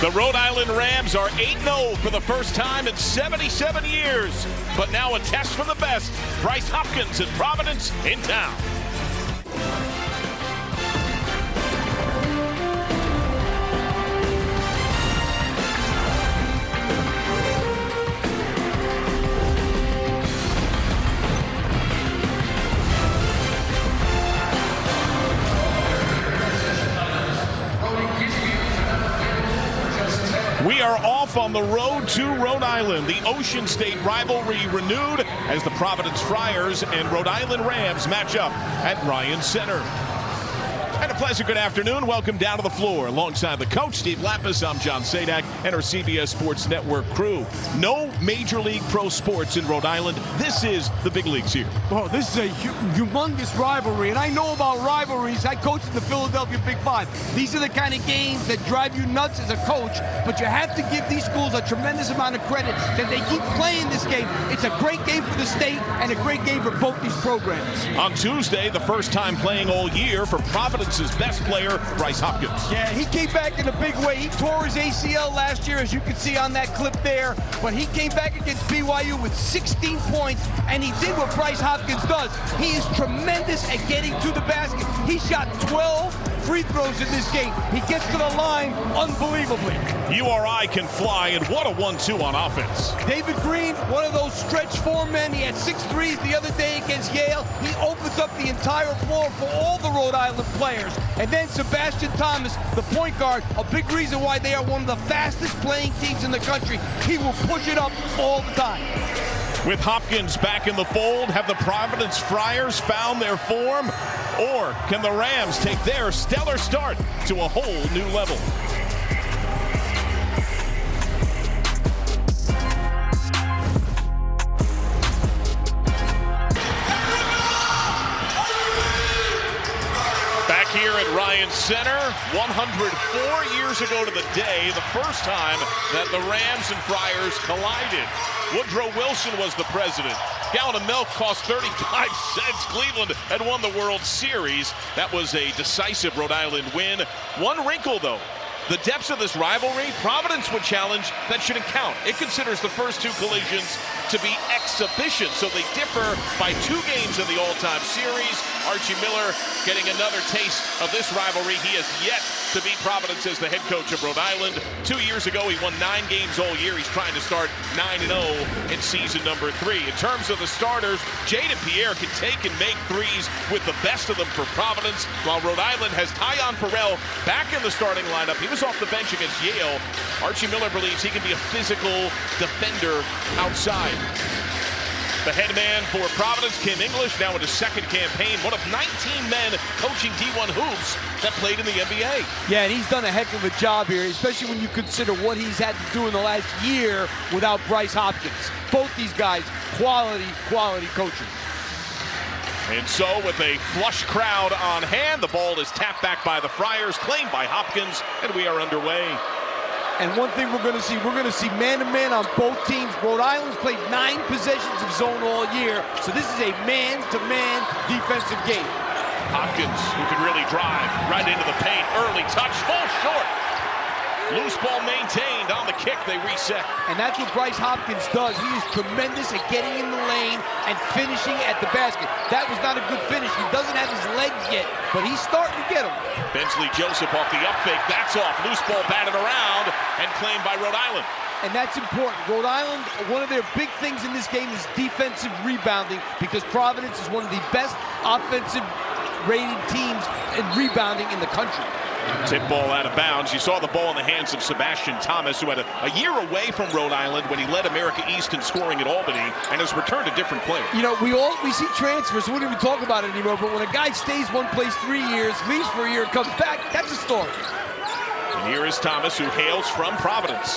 The Rhode Island Rams are 8-0 for the first time in 77 years. But now a test for the best. Bryce Hopkins and Providence in town. We are off on the road to Rhode Island. The Ocean State rivalry renewed as the Providence Friars and Rhode Island Rams match up at Ryan Center. And a pleasant good afternoon. Welcome down to the floor. Alongside the coach, Steve Lapis, I'm John Sadak, and our CBS Sports Network crew. No Major League Pro Sports in Rhode Island. This is the big leagues here. Oh, this is a humongous rivalry, and I know about rivalries. I coached in the Philadelphia Big Five. These are the kind of games that drive you nuts as a coach, but you have to give these schools a tremendous amount of credit that they keep playing this game. It's a great game for the state and a great game for both these programs. On Tuesday, the first time playing all year for Providence's best player, Bryce Hopkins. Yeah, he came back in a big way. He tore his ACL last year, as you can see on that clip there, but he came back against BYU with 16 points, and he did what Bryce Hopkins does. He is tremendous at getting to the basket. He shot 12 free throws in this game. He gets to the line unbelievably. URI can fly, and what a 1-2 on offense. David Green, one of those stretch four men. He had 6 threes the other day against Yale. He opens up the entire floor for all the Rhode Island players. And then Sebastian Thomas, the point guard, a big reason why they are one of the fastest playing teams in the country. He will push it up all the time. With Hopkins back in the fold, have the Providence Friars found their form? Or can the Rams take their stellar start to a whole new level? Back here at Ryan Center, 104 years ago to the day, the first time that the Rams and Friars collided. Woodrow Wilson was the president. Gallon of milk cost 35 cents. Cleveland had won the World Series. That was a decisive Rhode Island win. One wrinkle, though. The depths of this rivalry, Providence would challenge that shouldn't count. It considers the first two collisions to be exhibitions, so they differ by 2 games in the all-time series. Archie Miller getting another taste of this rivalry. He has yet to beat Providence as the head coach of Rhode Island. 2 years ago, he won 9 games all year. He's trying to start 9-0 in season number 3. In terms of the starters, Jaden Pierre can take and make threes with the best of them for Providence, while Rhode Island has Tyon Farrell back in the starting lineup. He was off the bench against Yale. Archie Miller believes he can be a physical defender outside. The head man for Providence, Kim English, now in his second campaign, one of 19 men coaching D1 hoops that played in the NBA. Yeah, and he's done a heck of a job here, especially when you consider what he's had to do in the last year without Bryce Hopkins. Both these guys, quality coaches. And so with a flush crowd on hand, the ball is tapped back by the Friars, claimed by Hopkins, and we are underway. And one thing we're going to see man-to-man on both teams. Rhode Island's played 9 possessions of zone all year, so this is a man-to-man defensive game. Hopkins, who can really drive right into the paint. Early touch, falls short. Loose ball maintained on the kick, they reset. And that's what Bryce Hopkins does. He is tremendous at getting in the lane and finishing at the basket. That was not a good finish. He doesn't have his legs yet, but he's starting to get them. Bensley Joseph off the up fake, that's off. Loose ball batted around and claimed by Rhode Island. And that's important. Rhode Island, one of their big things in this game is defensive rebounding, because Providence is one of the best offensive rated teams in rebounding in the country. Tip ball out of bounds. You saw the ball in the hands of Sebastian Thomas, who had a year away from Rhode Island when he led America East in scoring at Albany and has returned a different player. You know, we see transfers, so we don't even talk about it anymore, but when a guy stays one place 3 years, leaves for a year, comes back, that's a story. And here is Thomas, who hails from Providence.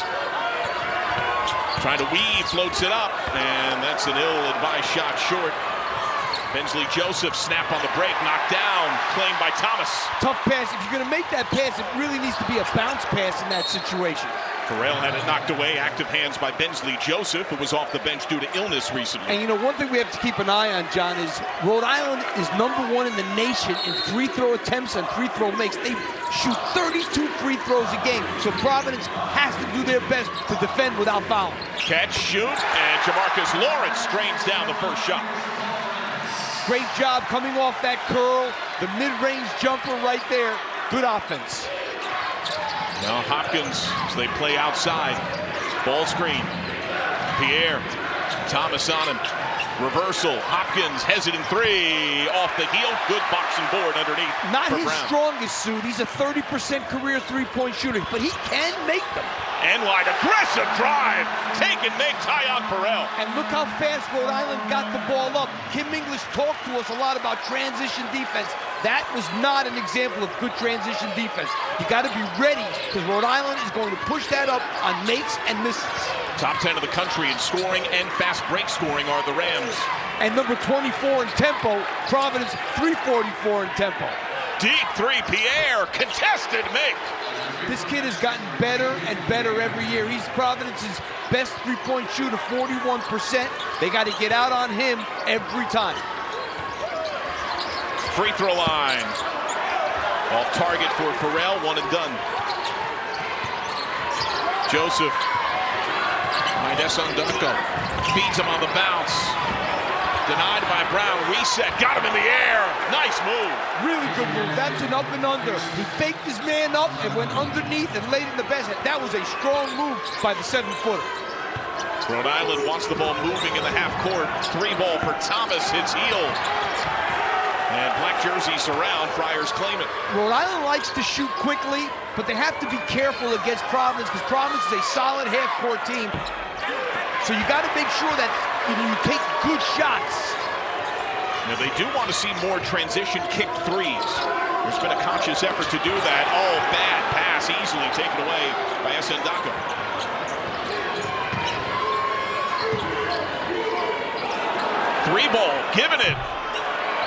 Trying to weave, floats it up, and that's an ill-advised shot short. Bensley Joseph, snap on the break, knocked down, claimed by Thomas. Tough pass. If you're going to make that pass, it really needs to be a bounce pass in that situation. Farrell had it knocked away. Active hands by Bensley Joseph, who was off the bench due to illness recently. And you know, one thing we have to keep an eye on, John, is Rhode Island is #1 in the nation in free throw attempts and free throw makes. They shoot 32 free throws a game. So Providence has to do their best to defend without fouling. Catch, shoot, and Jamarcus Lawrence strains down the first shot. Great job coming off that curl, the mid-range jumper right there. Good offense. Now Hopkins, as they play outside, ball screen. Pierre, Thomas on him. Reversal, Hopkins, hesitant three, off the heel. Good boxing board underneath. Not his Brown. strongest suit. He's a 30% career three-point shooter, but he can make them. And wide, aggressive drive. Take and make Tyon Farrell. And look how fast Rhode Island got the ball up. Kim English talked to us a lot about transition defense. That was not an example of good transition defense. You got to be ready, because Rhode Island is going to push that up on makes and misses. Top 10 of the country in scoring and fast break scoring are the Rams. And number 24 in tempo, Providence 344 in tempo. Deep three, Pierre, contested make. This kid has gotten better and better every year. He's Providence's best three-point shooter, 41%. They got to get out on him every time. Free throw line. Off target for Farrell, one and done. Joseph. Mindesandunko feeds him on the bounce. Denied by Brown. Reset. Got him in the air. Nice move. Really good move. That's an up and under. He faked his man up and went underneath and laid in the basket. That was a strong move by the 7-footer. Rhode Island wants the ball moving in the half court. Three ball for Thomas. Hits heel. And black jerseys around. Friars claim it. Rhode Island likes to shoot quickly, but they have to be careful against Providence, because Providence is a solid half-court team. So you got to make sure that you take good shots. Now they do want to see more transition kicked threes. There's been a conscious effort to do that. Oh, bad pass, easily taken away by Ndako. Three ball, giving it.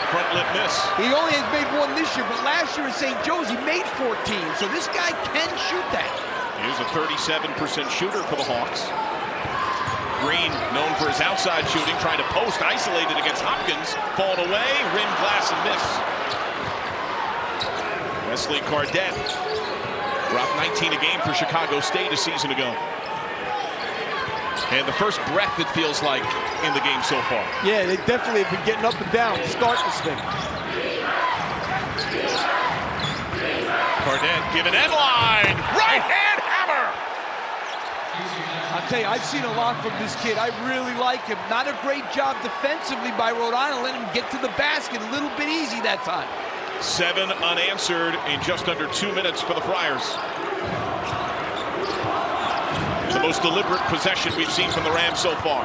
Front lip miss. He only has made one this year, but last year at St. Joe's he made 14. So this guy can shoot that. He's a 37% shooter for the Hawks. Green, known for his outside shooting, trying to post, isolated against Hopkins. Falling away, rim, glass, and miss. Wesley Cardette dropped 19 a game for Chicago State a season ago. And the first breath, it feels like, in the game so far. Yeah, they definitely have been getting up and down to start this thing. Cardette giving end line. Right hand hammer. I'll tell you, I've seen a lot from this kid. I really like him. Not a great job defensively by Rhode Island. Let him get to the basket a little bit easy that time. 7 unanswered in just under 2 minutes for the Friars. The most deliberate possession we've seen from the Rams so far.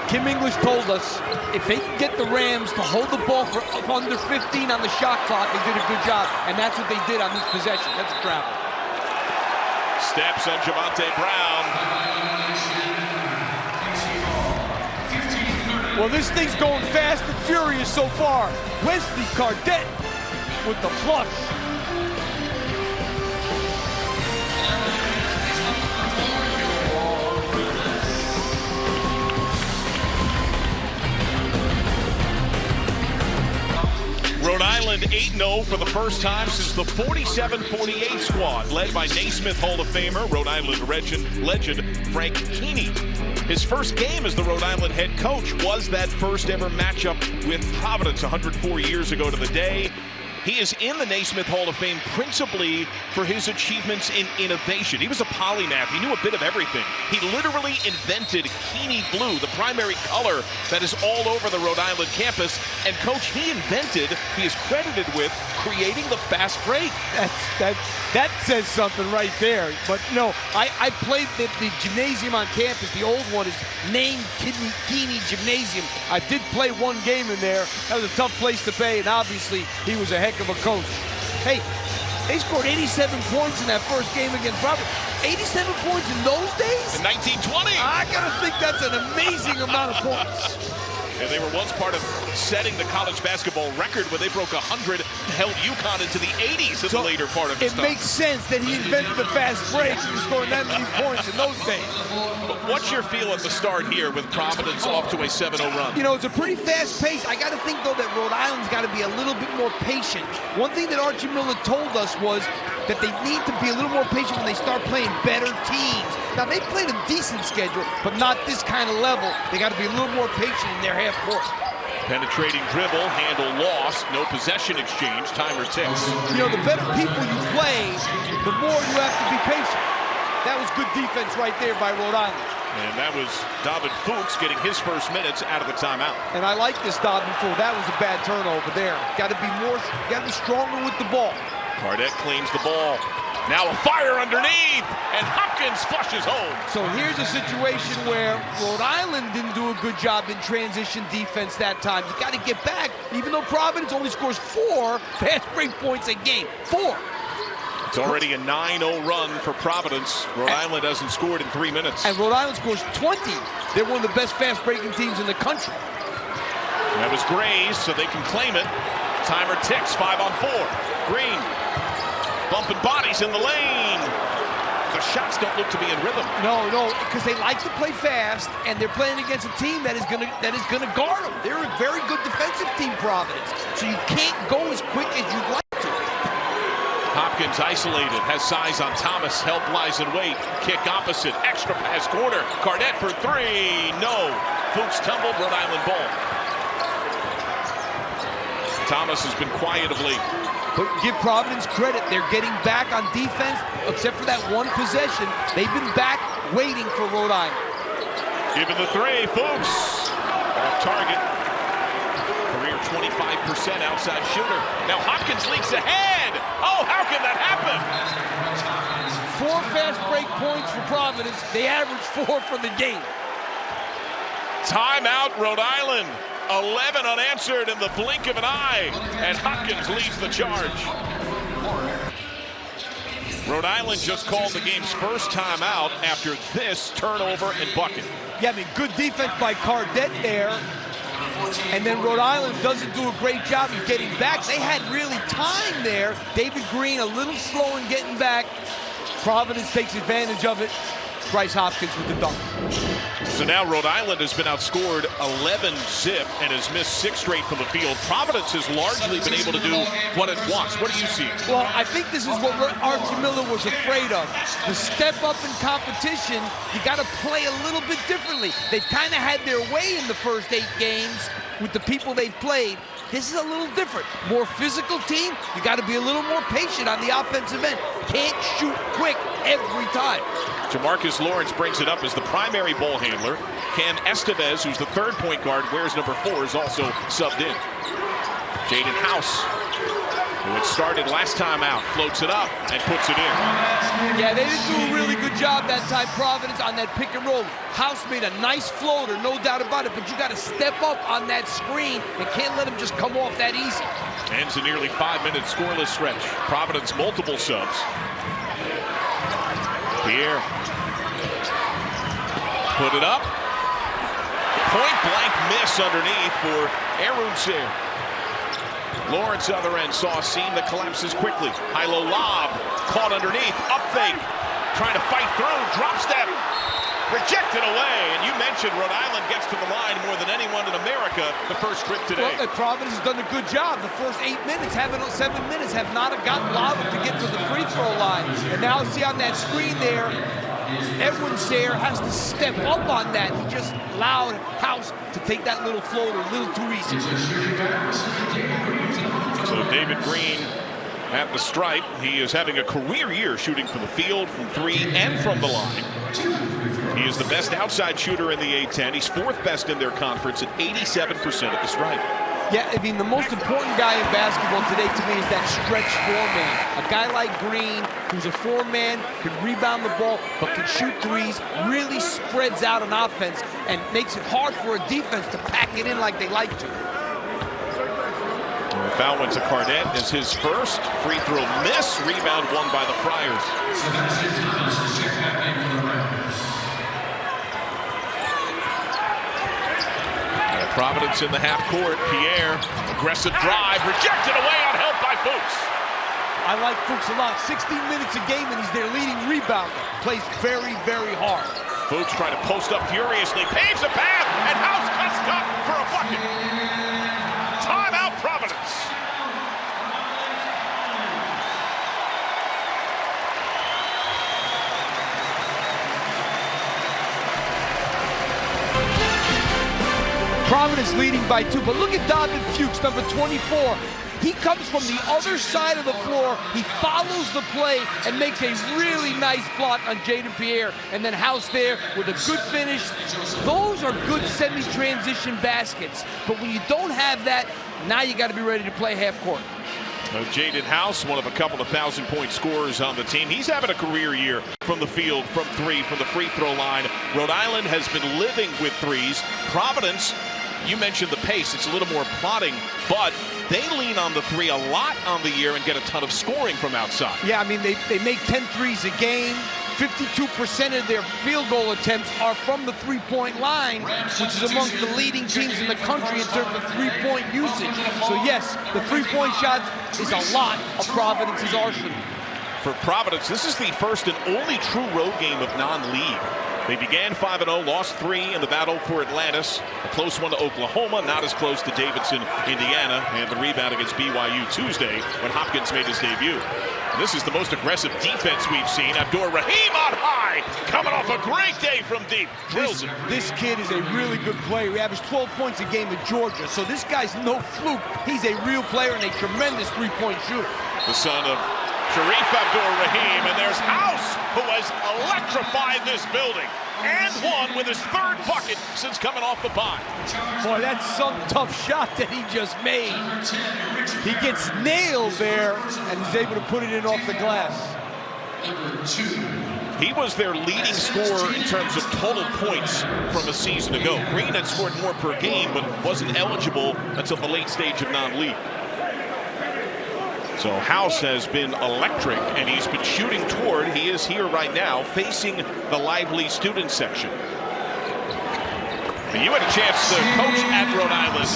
Kim English told us if they can get the Rams to hold the ball for under 15 on the shot clock, they did a good job. And that's what they did on this possession. That's a travel. Steps on Javonte Brown. Well, this thing's going fast and furious so far. Wesley Cardette with the flush. Rhode Island 8-0 for the first time since the 47-48 squad, led by Naismith Hall of Famer, Rhode Island legend Frank Keeney. His first game as the Rhode Island head coach was that first ever matchup with Providence 104 years ago to the day. He is in the Naismith Hall of Fame principally for his achievements in innovation. He was a polymath. He knew a bit of everything. He literally invented Keene blue, the primary color that is all over the Rhode Island campus. And coach, he is credited with creating the fast break. That says something right there. But no, I played the gymnasium on campus. The old one is named Keene Gymnasium. I did play one game in there. That was a tough place to play, and obviously he was a heck of a coach. Hey, they scored 87 points in that first game against Providence. 87 points in those days? In 1920. I gotta think that's an amazing amount of points. And they were once part of setting the college basketball record when they broke 100 and held UConn into the 80s in the later part of his It time. makes sense that he invented the fast break and scoring that many points in those days. But what's your feel at the start here with Providence off to a 7-0 run? You know, it's a pretty fast pace. I got to think, though, that Rhode Island's got to be a little bit more patient. One thing that Archie Miller told us was that they need to be a little more patient when they start playing better teams. Now, they played a decent schedule, but not this kind of level. They got to be a little more patient in their half court. Penetrating dribble, handle lost, no possession exchange, timer ticks. You know, the better people you play, the more you have to be patient. That was good defense right there by Rhode Island. And that was David Fuchs getting his first minutes out of the timeout. And I like this David Fuchs. That was a bad turnover there. Got to be more, got to be stronger with the ball. Cardette claims the ball. Now a fire underneath, and Hopkins flushes home. So here's a situation where Rhode Island didn't do a good job in transition defense that time. You got to get back, even though Providence only scores 4 fast break points a game. 4. It's already a 9-0 run for Providence. Rhode Island hasn't scored in 3 minutes. And Rhode Island scores 20. They're one of the best fast breaking teams in the country. That was Gray's, so they can claim it. Timer ticks, 5 on 4. Green. Bumping bodies in the lane. The shots don't look to be in rhythm. No, because they like to play fast, and they're playing against a team that is gonna guard them. They're a very good defensive team, Providence. So you can't go as quick as you'd like to. Hopkins isolated, has size on Thomas. Help lies in wait. Kick opposite, extra pass corner. Cardette for 3. No. Fuchs tumbled, Rhode Island ball. Thomas has been quiet of late. But give Providence credit. They're getting back on defense, except for that one possession. They've been back waiting for Rhode Island. Given the 3, Fuchs off target. Career 25% outside shooter. Now Hopkins leaks ahead. Oh, how can that happen? 4 fast break points for Providence. They average 4 for the game. Timeout, Rhode Island. 11 unanswered in the blink of an eye, and Hopkins leads the charge. Rhode Island just called the game's first timeout after this turnover and bucket. Yeah, I mean, good defense by Cardette there. And then Rhode Island doesn't do a great job of getting back. They had really time there. David Green a little slow in getting back. Providence takes advantage of it. Bryce Hopkins with the dunk. So now Rhode Island has been outscored 11-0 and has missed 6 straight from the field. Providence has largely been able to do what it wants. What do you see? Well, I think this is what Archie Miller was afraid of. The step up in competition, you got to play a little bit differently. They've kind of had their way in the first 8 games with the people they've played. This is a little different. More physical team, you got to be a little more patient on the offensive end. Can't shoot quick every time. Jamarcus Lawrence brings it up as the primary ball handler. Cam Estevez, who's the 3rd point guard, wears number 4, is also subbed in. Jaden House, who had started last time out, floats it up and puts it in. Yeah, they didn't do a really good job that time, Providence, on that pick and roll. House made a nice floater, no doubt about it, but you got to step up on that screen and can't let him just come off that easy. Ends a nearly 5-minute scoreless stretch. Providence multiple subs. Pierre. Put it up. Point blank miss underneath for Arunser. Lawrence other end saw a seam that collapses quickly. High-low lob. Caught underneath. Up fake. Trying to fight through. Drop step. Rejected away. And you mentioned Rhode Island gets to the line more than anyone in America the first trip today. Well, Providence has done a good job. The first 7 minutes have not gotten Lava to get to the free throw line. And now see on that screen there, Edwin Sayre has to step up on that. He just allowed House to take that little floater a little too easy. So David Green at the stripe. He is having a career year shooting from the field, from 3, and from the line. He is the best outside shooter in the A-10. He's 4th best in their conference at 87% at the stripe. Yeah, I mean, the most important guy in basketball today to me is that stretch 4-man. A guy like Green, who's a 4-man, can rebound the ball, but can shoot threes, really spreads out on offense, and makes it hard for a defense to pack it in like they like to. And the foul went to Cardette as his first. Free throw miss. Rebound won by the Friars. Providence Providence in the half court. Pierre, aggressive drive, rejected away on help by Fuchs. I like Fuchs a lot. 16 minutes a game, and he's their leading rebounder. Plays very, very hard. Fuchs trying to post up furiously, paves a path, and House cuts up for a bucket. Timeout, Providence. Providence leading by 2, but look at David Fuchs, number 24. He comes from the other side of the floor. He follows the play and makes a really nice block on Jaden Pierre. And then House there with a good finish. Those are good semi-transition baskets. But when you don't have that, now you got to be ready to play half court. Jaden House, one of a couple of 1,000-point scorers on the team. He's having a career year from the field, from three, from the free throw line. Rhode Island has been living with threes. Providence, you mentioned the pace. It's a little more plodding, but they lean on the three a lot on the year and get a ton of scoring from outside. Yeah, I mean, they make 10 threes a game. 52% of their field goal attempts are from the three-point line, which is amongst the leading teams in the country in terms of three-point usage. So yes, the three-point shot is a lot of Providence's arsenal. For Providence, this is the first and only true road game of non-league. They began 5-0, lost 3 in the battle for Atlantis. A close one to Oklahoma, not as close to Davidson, Indiana, and the rebound against BYU Tuesday when Hopkins made his debut. And this is the most aggressive defense we've seen. Abdur-Rahim on high, coming off a great day from deep. Drills it. This kid is a really good player. He averaged 12 points a game at Georgia, so this guy's no fluke. He's a real player and a tremendous three-point shooter. The son of Sharif Abdur-Rahim, and there's House, who has electrified this building and won with his third bucket since coming off the bench. Boy, that's some tough shot that he just made. He gets nailed there and is able to put it in off the glass. He was their leading scorer in terms of total points from a season ago. Green had scored more per game, but wasn't eligible until the late stage of non-league. So House has been electric, and he's been shooting toward, he is here right now, facing the lively student section. And you had a chance to coach at Rhode Island,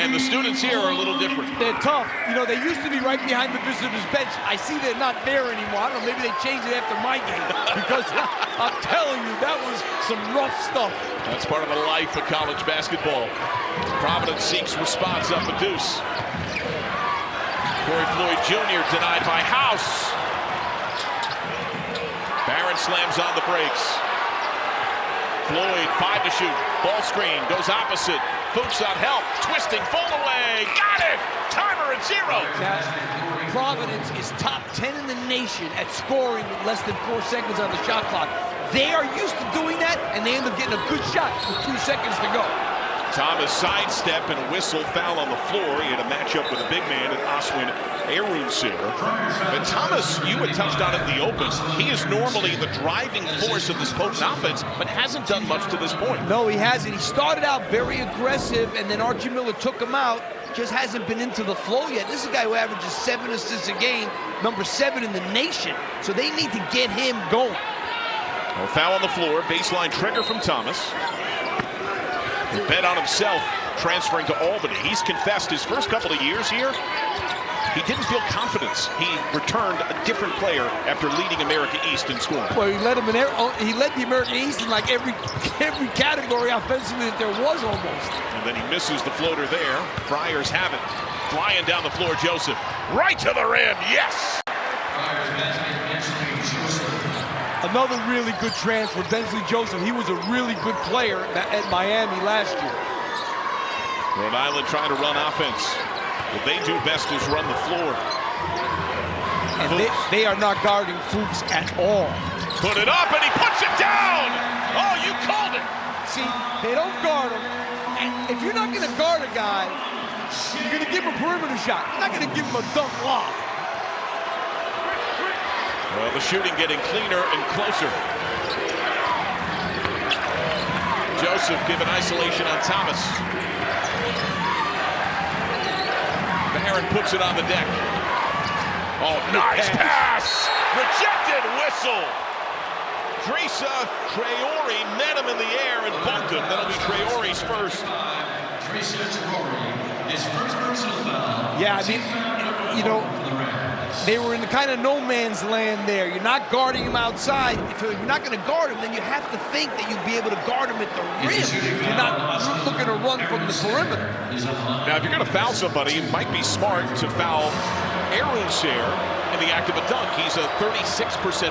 and the students here are a little different. They're tough. You know, they used to be right behind the visitors' bench. I see they're not there anymore. I don't know, maybe they changed it after my game, because I'm telling you, that was some rough stuff. That's part of the life of college basketball. Providence seeks response up a deuce. Corey Floyd Jr. denied by House. Barron slams on the brakes. Floyd, 5 to shoot. Ball screen, goes opposite. Fuchs on help, twisting, full away. Got it! Timer at 0. Now, Providence is top 10 in the nation at scoring with less than 4 seconds on the shot clock. They are used to doing that, and they end up getting a good shot with 2 seconds to go. Thomas sidestep and a whistle, foul on the floor. He had a matchup with a big man at Oswin Arunser. But Thomas, you had touched on it in the open. He is normally the driving force of this potent offense, but hasn't done much to this point. No, he hasn't. He started out very aggressive, and then Archie Miller took him out. Just hasn't been into the flow yet. This is a guy who averages 7 assists a game, number 7 in the nation. So they need to get him going. Well, foul on the floor, baseline trigger from Thomas. He bet on himself transferring to Albany. He's confessed his first couple of years here, he didn't feel confidence. He returned a different player after leading America East in scoring. Well, he led the America East in like every category offensively that there was almost. And then he misses the floater there. Friars have it. Flying down the floor, Joseph. Right to the rim, yes! Another really good transfer, Bensley Joseph. He was a really good player at Miami last year. Rhode Island trying to run offense. What they do best is run the floor. And they are not guarding Fuchs at all. Put it up, and he puts it down! Oh, you called it! See, they don't guard him. And if you're not going to guard a guy, you're going to give him a perimeter shot. You're not going to give him a dunk lob. Well, the shooting getting cleaner and closer. Joseph given isolation on Thomas. Barron puts it on the deck. Oh, nice pass! Rejected whistle! Drisa Traore met him in the air and bumped him. That'll be Traore's first. Yeah, I mean, you know, they were in the kind of no man's land there. You're not guarding him outside. If you're not going to guard him, then you have to think that you'll be able to guard him at the rim. You're not looking to run from the perimeter. Now, if you're going to foul somebody, it might be smart to foul Aronsair in the act of a dunk. He's a 36%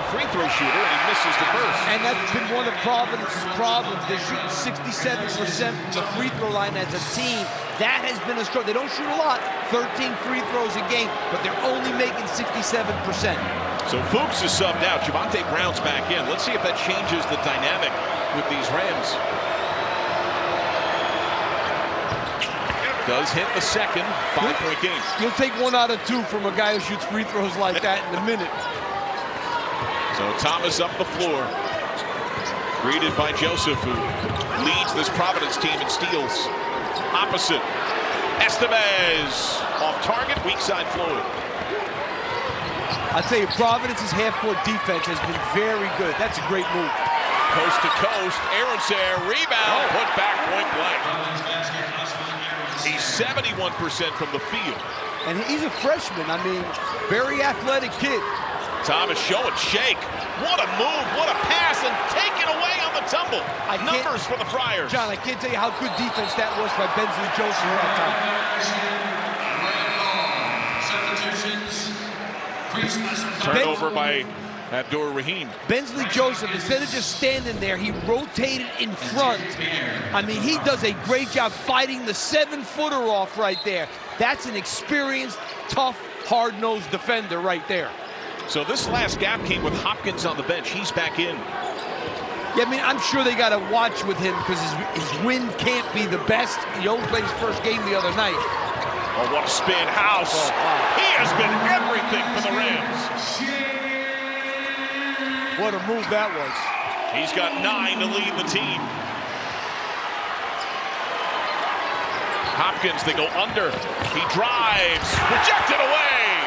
free throw shooter, and he misses the first. And that's been one of Providence's problems. They're shooting 67% from the free throw line as a team. That has been a struggle. They don't shoot a lot, 13 free throws a game, but they're only making 67%. So Fuchs is subbed out. Javonte Brown's back in. Let's see if that changes the dynamic with these Rams. Does hit the second 5-point game. You'll take 1 out of 2 from a guy who shoots free throws like that in a minute. So Thomas up the floor, greeted by Joseph, who leads this Providence team in steals. Opposite, Estevez off target, weak side Floyd. I'll tell you, Providence's half-court defense has been very good. That's a great move. Coast to coast, Aronsair, rebound, put back, point blank. He's 71% from the field. And he's a freshman. I mean, very athletic kid. Thomas showing shake. What a move, what a pass, and taken away on the tumble. Numbers for the Friars. John, I can't tell you how good defense that was by Bensley Joseph that time. Turnover by Abdur Rahim. Bensley Joseph, instead of just standing there, he rotated in front. I mean, he does a great job fighting the 7-footer off right there. That's an experienced, tough, hard-nosed defender right there. So this last gap came with Hopkins on the bench. He's back in. Yeah, I mean, I'm sure they got to watch with him because his wind can't be the best. He only played his first game the other night. Oh, what a spin house. Oh, wow. He has been everything for the Rams. What a move that was. He's got 9 to lead the team. Hopkins, they go under. He drives, rejected away.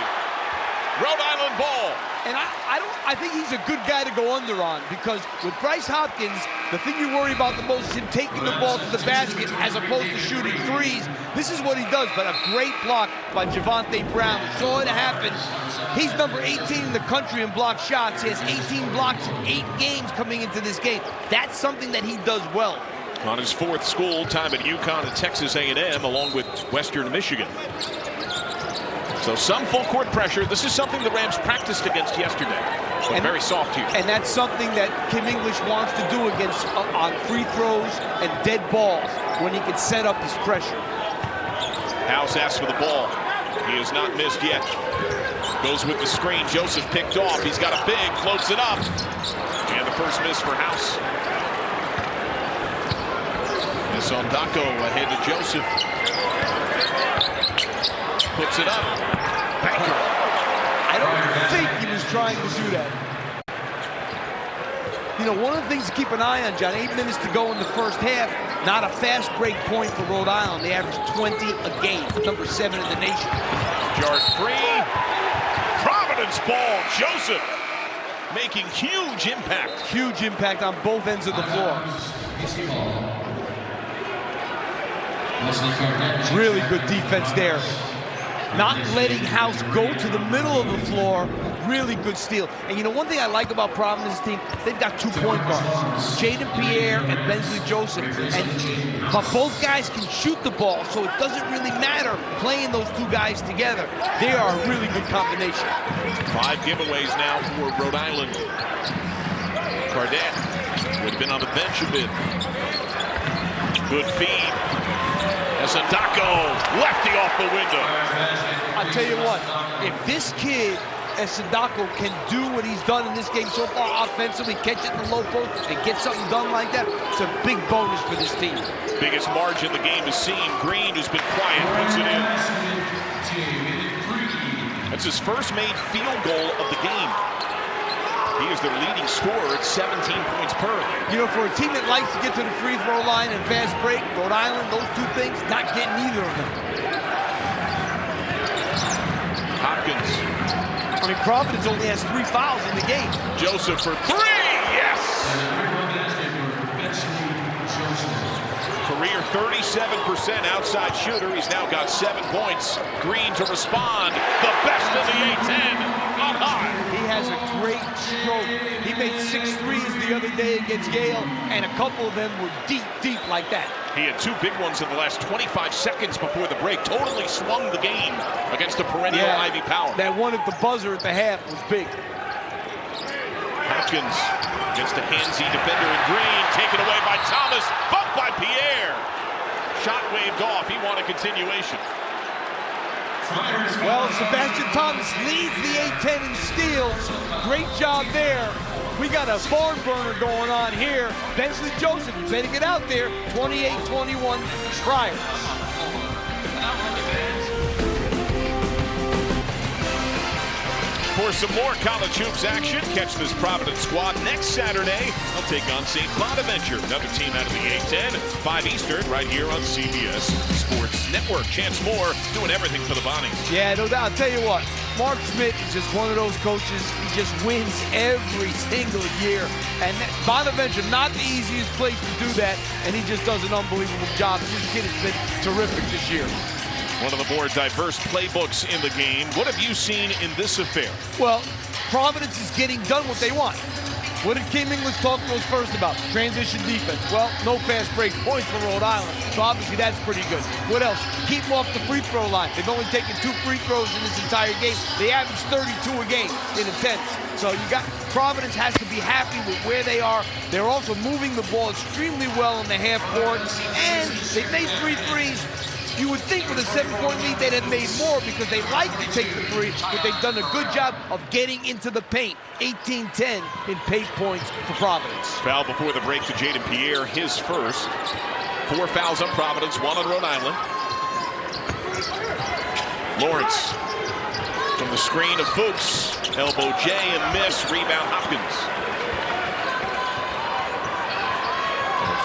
Rhode Island ball. And I think he's a good guy to go under on, because with Bryce Hopkins, the thing you worry about the most is him taking the ball to the basket as opposed to shooting threes. This is what he does, but a great block by Javonte Brown. Saw it happen. He's number 18 in the country in block shots. He has 18 blocks in 8 games coming into this game. That's something that he does well. On his 4th school time at UConn and Texas A&M, along with Western Michigan. So some full court pressure. This is something the Rams practiced against yesterday. But very soft here. And that's something that Kim English wants to do against on free throws and dead balls, when he can set up his pressure. House asks for the ball. He has not missed yet. Goes with the screen. Joseph picked off. He's got a big, floats it up. And the first miss for House. Sondako ahead to Joseph. Puts it up. Banker. I don't think he was trying to do that. You know, one of the things to keep an eye on, John, 8 minutes to go in the first half. Not a fast break point for Rhode Island. They average 20 a game, number 7 in the nation. Yard free. Providence ball. Joseph making huge impact. Huge impact on both ends of the floor. Really good defense there. Not letting House go to the middle of the floor. Really good steal. And you know, one thing I like about Providence's team, they've got 2 point guards, Jaden Pierre and Bensley Joseph. But both guys can shoot the ball, so it doesn't really matter playing those 2 guys together. They are a really good combination. 5 giveaways now for Rhode Island. Cardette, who had been on the bench a bit. Good feed. Sondako, lefty off the window. I'll tell you what, if this kid, Sondako, can do what he's done in this game so far offensively, catch it in the low post and get something done like that, it's a big bonus for this team. Biggest margin the game has seen. Green, who's been quiet, puts it in. That's his first made field goal of the game. He is their leading scorer at 17 points per. You know, for a team that likes to get to the free throw line and fast break, Rhode Island, those 2 things, not getting either of them. Hopkins. I mean, Providence only has 3 fouls in the game. Joseph for 3, yes! Career 37% outside shooter. He's now got 7 points. Green to respond. The best in the A-10 on high. He has a great stroke. He made 6 threes the other day against Yale, and a couple of them were deep, deep like that. He had 2 big ones in the last 25 seconds before the break. Totally swung the game against a perennial Ivy Power. That one at the buzzer at the half was big. Hopkins against a handsy defender in Green. Taken away by Thomas. Bumped by Pierre. Shot waved off. He wanted continuation. Well, Sebastian Thomas leads the A-10 in steals. Great job there. We got a barn burner going on here. Bensley Joseph, you better get out there. 28-21 Friars. For some more college hoops action, catch this Providence squad next Saturday. They'll take on St. Bonaventure, another team out of the A-10, 5 Eastern, right here on CBS Sports Network. Chance Moore doing everything for the Bonnies. Yeah, no doubt. I'll tell you what, Mark Schmidt is just one of those coaches. He just wins every single year. And Bonaventure, not the easiest place to do that, and he just does an unbelievable job. This kid has been terrific this year. One of the more diverse playbooks in the game. What have you seen in this affair? Well, Providence is getting done what they want. What did Kim English talk to us first about? Transition defense. Well, no fast break points for Rhode Island, so obviously that's pretty good. What else? Keep them off the free throw line. They've only taken 2 free throws in this entire game. They average 32 a game in attempts. So you got Providence has to be happy with where they are. They're also moving the ball extremely well in the half court, and they made 3 threes. You would think with a 7-point lead they'd have made more because they like to take the 3, but they've done a good job of getting into the paint. 18-10 in paint points for Providence. Foul before the break to Jaden Pierre, his first. 4 fouls on Providence, 1 on Rhode Island. Lawrence from the screen of Fuchs. Elbow J and miss. Rebound Hopkins.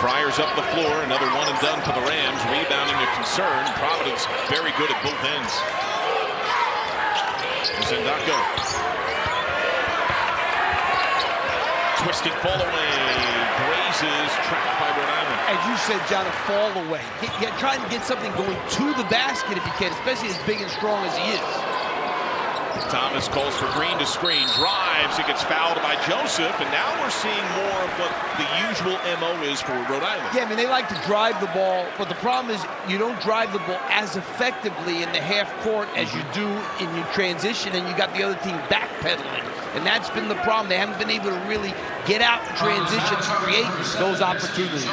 Friars up the floor, another 1 and done for the Rams. Rebounding a concern. Providence very good at both ends. Zendako. Twisting fall away. Grazes trapped by Rhode Island. As you said, John, a fall away. Trying to get something going to the basket if you can, especially as big and strong as he is. Thomas calls for Green to screen, drives, it gets fouled by Joseph, and now we're seeing more of what the usual MO is for Rhode Island. Yeah, I mean, they like to drive the ball, but the problem is you don't drive the ball as effectively in the half court as you do in your transition, and you got the other team backpedaling. And that's been the problem. They haven't been able to really get out in transition to create those opportunities.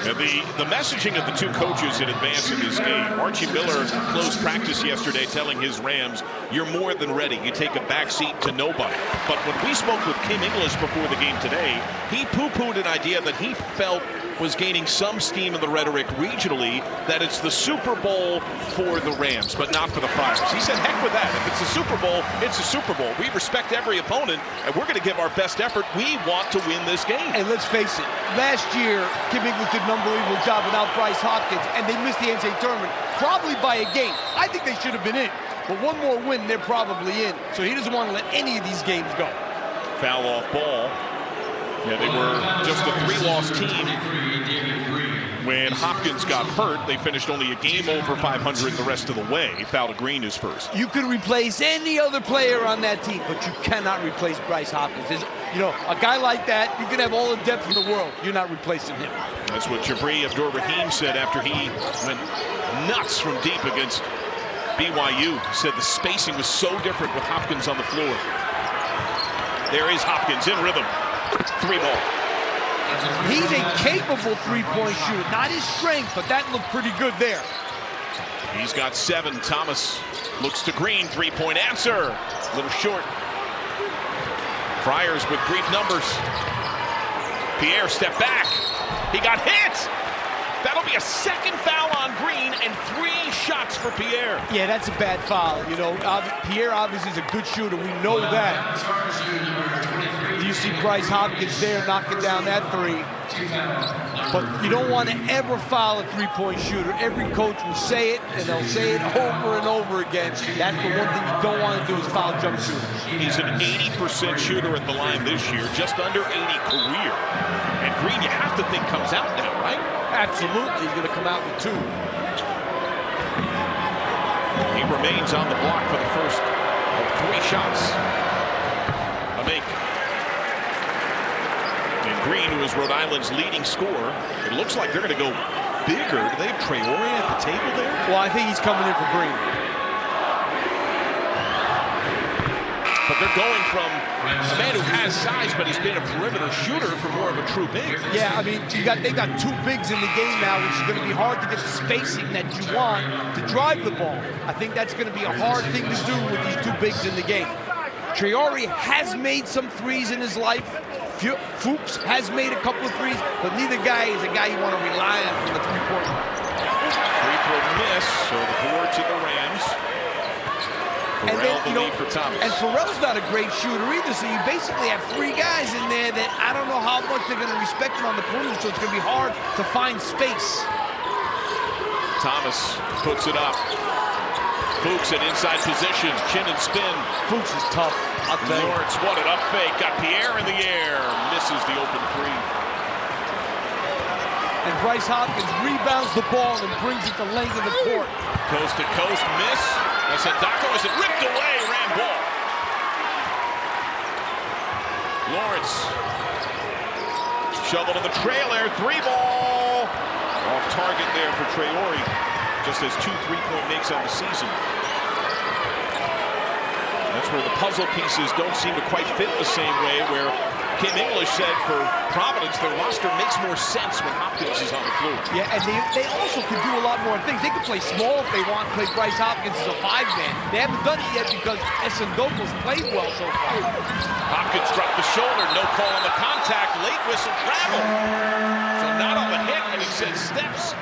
Now the messaging of the 2 coaches in advance of this game. Archie Miller closed practice yesterday telling his Rams, you're more than ready. You take a backseat to nobody. But when we spoke with Kim English before the game today, he poo-pooed an idea that he felt was gaining some steam in the rhetoric regionally, that it's the Super Bowl for the Rams, but not for the Friars. He said, heck with that. If it's a Super Bowl, it's a Super Bowl. We respect every opponent, and we're going to give our best effort. We want to win this game. And let's face it, last year, Kim English did an unbelievable job without Bryce Hopkins, and they missed the NCAA tournament, probably by a game. I think they should have been in, but one more win, they're probably in. So he doesn't want to let any of these games go. Foul off ball. Yeah, they were just a 3-loss team. When Hopkins got hurt, they finished only a game over 500 the rest of the way. Foul to Green is first. You can replace any other player on that team, but you cannot replace Bryce Hopkins. You know, a guy like that, you can have all the depth in the world. You're not replacing him. That's what Jabri Abdur-Rahim said after he went nuts from deep against BYU. He said the spacing was so different with Hopkins on the floor. There is Hopkins in rhythm. 3 ball. He's a capable 3-point shooter. Not his strength, but that looked pretty good there. He's got 7. Thomas looks to Green. 3-point answer. A little short. Friars with brief numbers. Pierre step back. He got hit. That'll be a 2nd foul on Green and 3 shots for Pierre. Yeah, that's a bad foul. You know, Pierre obviously is a good shooter. We know that. You see Bryce Hopkins there knocking down that 3. But you don't want to ever foul a three-point shooter. Every coach will say it, and they'll say it over and over again. That's the one thing you don't want to do is foul jump shooters. He's an 80% shooter at the line this year, just under 80 career. And Green, you have to think, comes out now, right? Absolutely, he's going to come out with 2. He remains on the block for the first of 3 shots. A make. And Green, who is Rhode Island's leading scorer, it looks like they're going to go bigger. Do they have Traore at the table there? Well, I think he's coming in for Green. But they're going from a man who has size, but he's been a perimeter shooter for more of a true big. Yeah, I mean, they got 2 bigs in the game now, which is going to be hard to get the spacing that you want to drive the ball. I think that's going to be a hard thing to do with these 2 bigs in the game. Traore has made some threes in his life. Fuchs has made a couple of threes, but neither guy is a guy you want to rely on from the three-point line. Free throw miss, so the board to the Rams. And Farrell then, the lead for Thomas. And Farrell's not a great shooter either, so you basically have 3 guys in there that I don't know how much they're going to respect him on the perimeter, so it's going to be hard to find space. Thomas puts it up. Fuchs in inside position, chin and spin. Fuchs is tough. Lawrence wanted up fake, got Pierre in the air, misses the open 3. And Bryce Hopkins rebounds the ball and brings it the length of the court. Coast to coast, miss. Sendako has it ripped away, ran ball. Lawrence. Shovel to the trailer, 3 ball. Off target there for Traore. Just has 2 3-point makes on the season. That's where the puzzle pieces don't seem to quite fit the same way, where Kim English said for Providence, their roster makes more sense when Hopkins is on the floor. Yeah, and they also can do a lot more things. They can play small if they want, play Bryce Hopkins as a 5-man. They haven't done it yet because Sendoko's played well so far. Hopkins dropped the shoulder, no call on the contact, late whistle travel. So not on the hit, and he said steps.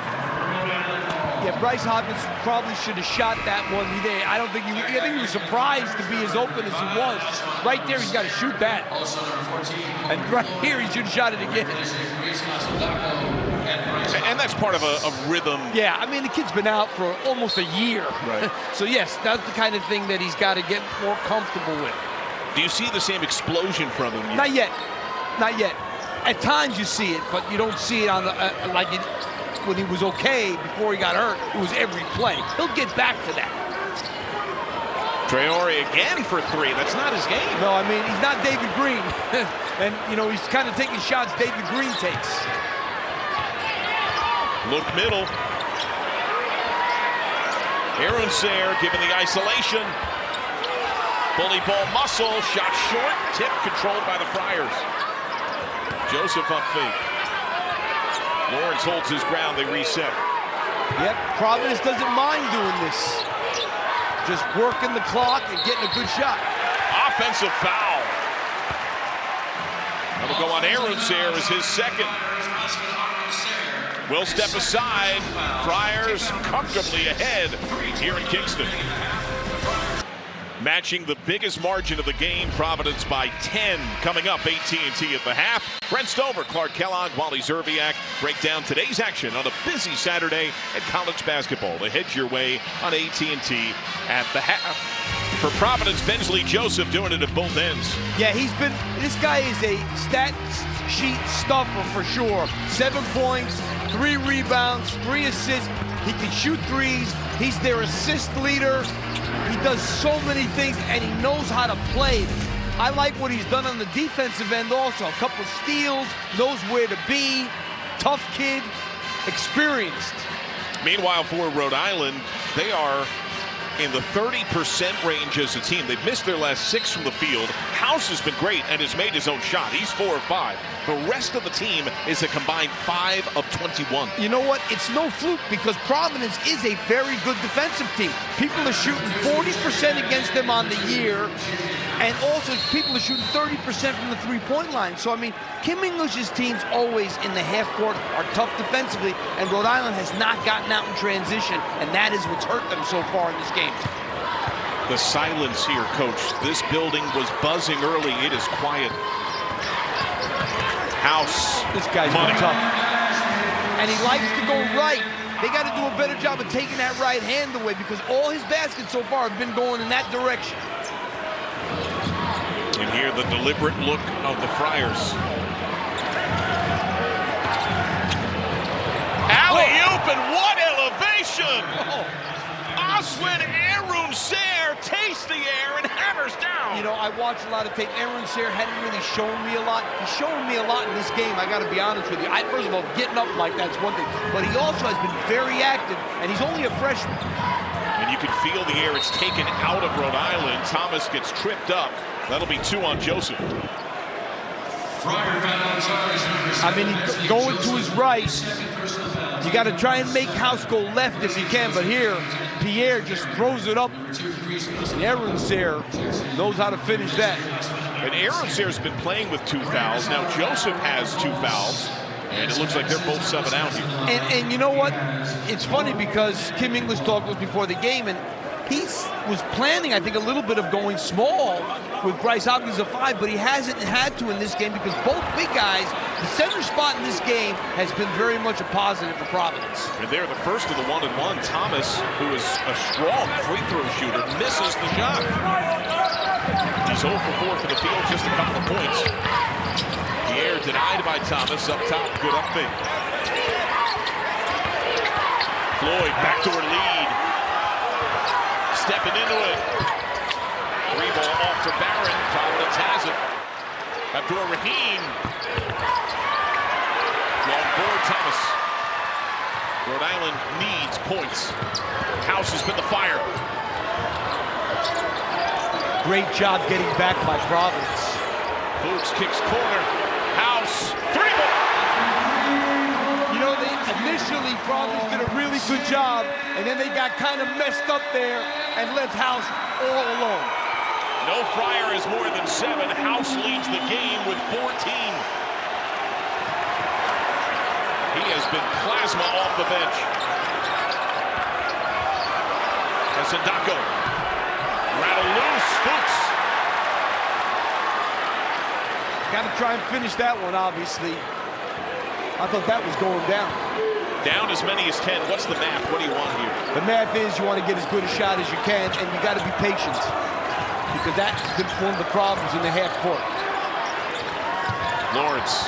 Yeah, Bryce Hopkins probably should have shot that one there. I think he was surprised to be as open as he was. Right there, he's got to shoot that. And right here, he should have shot it again. And that's part of a rhythm. Yeah, I mean, the kid's been out for almost a year. Right. So, yes, that's the kind of thing that he's got to get more comfortable with. Do you see the same explosion from him yet? Not yet. Not yet. At times you see it, but you don't see it on the when he was okay before he got hurt. It was every play. He'll get back to that. Traore again for 3. That's not his game. No, I mean, he's not David Green. And, you know, he's kind of taking shots David Green takes. Look middle. Aaron Sayre given the isolation. Bully ball muscle, shot short, tip controlled by the Friars. Joseph up fake. Lawrence holds his ground, they reset. Yep, Providence doesn't mind doing this. Just working the clock and getting a good shot. Offensive foul. That'll go on Aaron Sayre as his second. Will step aside. Friars comfortably ahead here in Kingston. Matching the biggest margin of the game, Providence by 10. Coming up, AT&T at the half. Brent Stover, Clark Kellogg, Wally Zerbiak break down today's action on a busy Saturday at college basketball. They head your way on AT&T at the half. For Providence, Bensley Joseph doing it at both ends. Yeah, this guy is a stat sheet stuffer for sure. 7 points, 3 rebounds, 3 assists. He can shoot threes. He's their assist leader. He does so many things, and he knows how to play. I like what he's done on the defensive end also. A couple of steals, knows where to be. Tough kid, experienced. Meanwhile, for Rhode Island, they are in the 30% range as a team. They've missed their last 6 from the field. House has been great and has made his own shot. He's 4 of 5. The rest of the team is a combined 5 of 21. You know what? It's no fluke because Providence is a very good defensive team. People are shooting 40% against them on the year, and also people are shooting 30% from the three-point line. So, I mean, Kim English's teams always in the half court are tough defensively, and Rhode Island has not gotten out in transition, and that is what's hurt them so far in this game. The silence here, Coach. This building was buzzing early. It is quiet. House. This guy's money. tough. and he likes to go right. They got to do a better job of taking that right hand away because all his baskets so far have been going in that direction. And here the deliberate look of the Friars. Alley-oop, and what elevation! Oswin Arunser takes the air and hammers down. You know, I watched a lot of tape. Arunser hadn't really shown me a lot. He's shown me a lot in this game, I got to be honest with you. First of all, getting up like that's one thing, but he also has been very active, and he's only a freshman. And you can feel the air. It's taken out of Rhode Island. Thomas gets tripped up. That'll be 2 on Joseph. I mean, going to his right. You got to try and make House go left if you can, but here, Pierre just throws it up. And Arunser knows how to finish that. And Arunser's been playing with 2 fouls. Now Joseph has 2 fouls. And it looks like they're both subbing out here. And you know what? It's funny because Kim English talked to us before the game, and he was planning, I think, a little bit of going small with Bryce Hopkins at 5, but he hasn't had to in this game because both big guys, the center spot in this game has been very much a positive for Providence. And they're the first of the 1-and-1. Thomas, who is a strong free throw shooter, misses the shot. He's 0 for 4 for the field, just a couple of points. Pierre denied by Thomas up top. Good up thing. Floyd, backdoor lead. Stepping into it. 3-ball off to Barron. Providence has it. Abdur Rahim. Long board, Thomas. Rhode Island needs points. House has been the fire. Great job getting back by Providence. Fuchs kicks corner. House. 3-ball. You know, initially Providence did a really good job, and then they got kind of messed up there and left House all alone. No Friar is more than 7. House leads the game with 14. He has been plasma off the bench. Esendako. Rattle loose. Fuchs. Got to try and finish that one, obviously. I thought that was going down. Down as many as 10. What's the math? What do you want here? The math is you want to get as good a shot as you can, and you got to be patient because that's been one of the problems in the half court. Lawrence.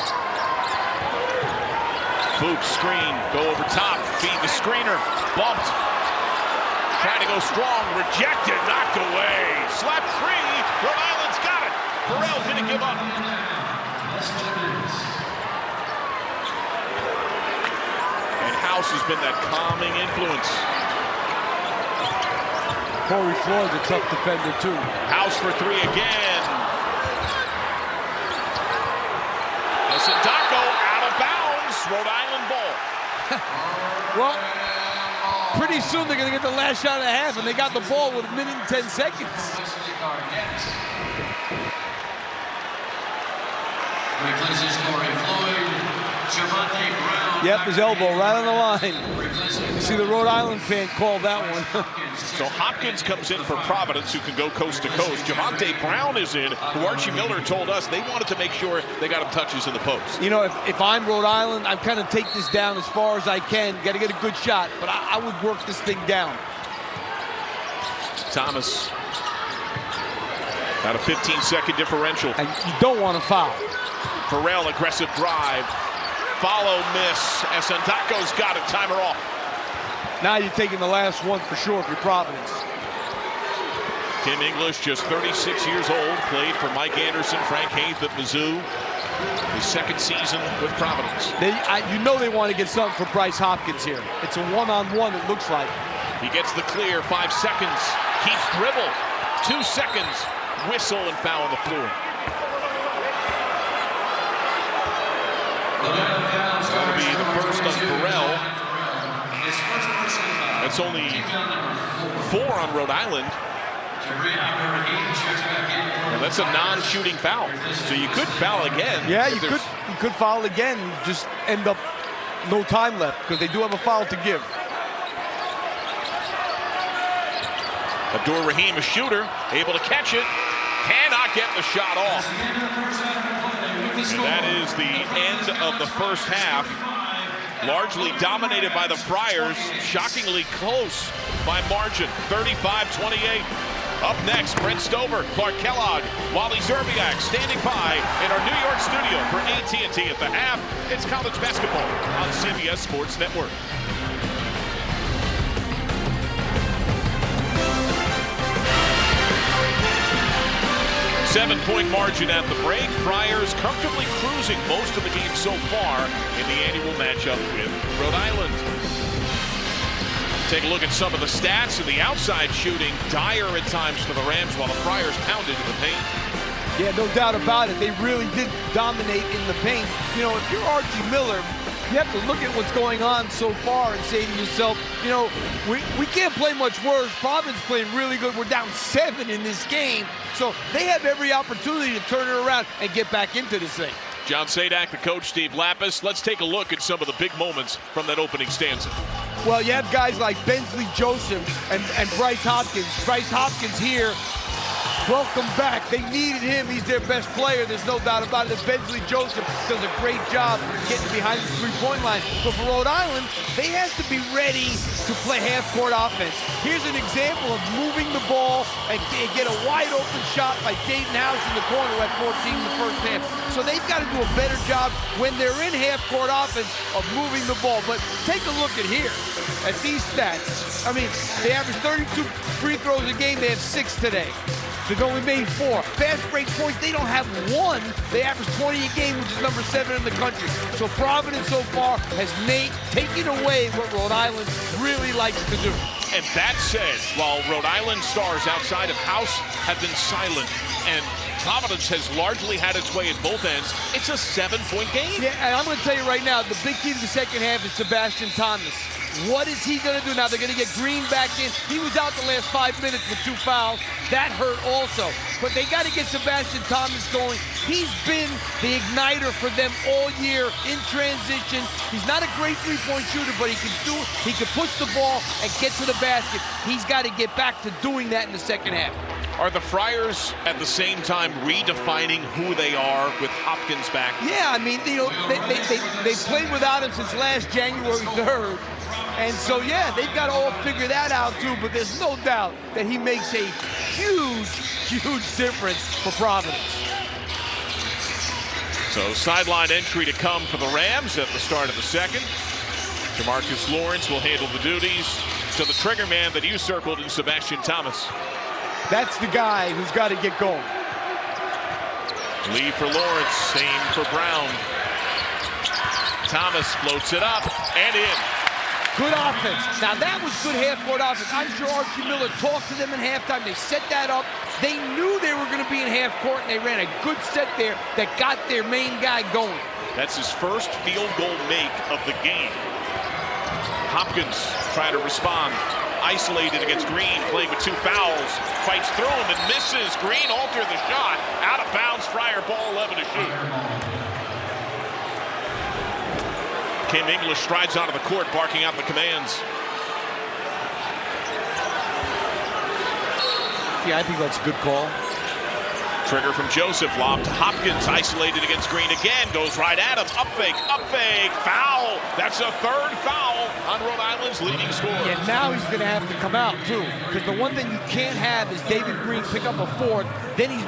Fuchs screen. Go over top. Feed the screener. Bumped. Trying to go strong. Rejected. Knocked away. Slapped free. Rhode Island's got it. Burrell didn't give up. And House has been that calming influence. Corey Floyd's a tough defender, too. House for 3 again. Esendako out of bounds. Rhode Island ball. Well, pretty soon they're going to get the last shot of the half, and they got the ball with 1 minute and 10 seconds. Replaces Corey Floyd. Yep, his elbow right on the line. You see the Rhode Island fan call that one. So Hopkins comes in for Providence, who can go coast to coast. Javante Brown is in, who Archie Miller told us they wanted to make sure they got him touches in the post. You know, if I'm Rhode Island, I kind of take this down as far as I can. Got to get a good shot, but I would work this thing down. Thomas. Got a 15-second differential. And you don't want to foul. Burrell, aggressive drive. Follow, miss. Esendako's got it. Timer off. Now you're taking the last one for sure for Providence. Kim English, just 36 years old, played for Mike Anderson, Frank Haith at Mizzou. His 2nd season with Providence. You know they want to get something for Bryce Hopkins here. It's a one-on-one, it looks like. He gets the clear, 5 seconds. Keeps dribble, 2 seconds. Whistle and foul on the floor. That'll be the first on Burrell. That's only 4 on Rhode Island. And that's a non-shooting foul. So you could foul again. Yeah, you could foul again and just end up no time left because they do have a foul to give. Abdur Rahim, a shooter, able to catch it. Cannot get the shot off. And that is the end of the first half. largely dominated by the Friars, shockingly close by margin, 35-28. Up next, Brent Stover, Clark Kellogg, Wally Zerbiak standing by in our New York studio for AT&T at the half. It's college basketball on CBS Sports Network. Seven-point margin at the break. Friars comfortably cruising most of the game so far in the annual matchup with Rhode Island. Take a look at some of the stats of the outside shooting. Dire at times for the Rams while the Friars pounded in the paint. Yeah, no doubt about it. They really did dominate in the paint. You know, if you're Archie Miller, you have to look at what's going on so far and say to yourself, you know, we can't play much worse. Providence playing really good. We're down 7 in this game. So they have every opportunity to turn it around and get back into this thing. John Sadak, the coach, Steve Lapis. Let's take a look at some of the big moments from that opening stanza. Well, you have guys like Bensley Joseph and Bryce Hopkins. Bryce Hopkins here. Welcome back. They needed him. He's their best player. There's no doubt about it. Bensley Joseph does a great job getting behind the three-point line. But for Rhode Island, they have to be ready to play half-court offense. Here's an example of moving the ball and get a wide-open shot by Jaden House in the corner at 14 in the first half. So they've got to do a better job when they're in half-court offense of moving the ball. But take a look at here, at these stats. I mean, they average 32 free throws a game. They have 6 today. They've only made 4. Fast break points, they don't have 1. They average 20 a game, which is number 7 in the country. So Providence so far has taken away what Rhode Island really likes to do. And that said, while Rhode Island stars outside of House have been silent and Providence has largely had its way at both ends, it's a 7-point game. Yeah, and I'm going to tell you right now, the big key to the second half is Sebastian Thomas. What is he going to do now? They're going to get Green back in. He was out the last 5 minutes with 2 fouls. That hurt also. But they got to get Sebastian Thomas going. He's been the igniter for them all year in transition. He's not a great three-point shooter, but he can push the ball and get to the basket. He's got to get back to doing that in the second half. Are the Friars at the same time redefining who they are with Hopkins back? Yeah, I mean, you know, they played without him since last January 3rd. And so, yeah, they've got to all figure that out, too. But there's no doubt that he makes a huge, huge difference for Providence. So, sideline entry to come for the Rams at the start of the second. Jamarcus Lawrence will handle the duties to the trigger man that you circled in Sebastian Thomas. That's the guy who's got to get going. Lead for Lawrence, same for Brown. Thomas floats it up and in. Good offense. Now, that was good half-court offense. I'm sure Archie Miller talked to them in halftime. They set that up. They knew they were going to be in half-court, and they ran a good set there that got their main guy going. That's his first field goal make of the game. Hopkins trying to respond. Isolated against Green, playing with 2 fouls. Fights through him and misses. Green altered the shot. Out of bounds, Friar ball 11 to shoot. Kim English strides onto the court, barking out the commands. Yeah, I think that's a good call. Trigger from Joseph, lob to Hopkins, isolated against Green again, goes right at him, up fake, foul! That's a 3rd foul on Rhode Island's leading scorer. Yeah, now he's gonna have to come out too, because the one thing you can't have is David Green pick up a 4th, then he's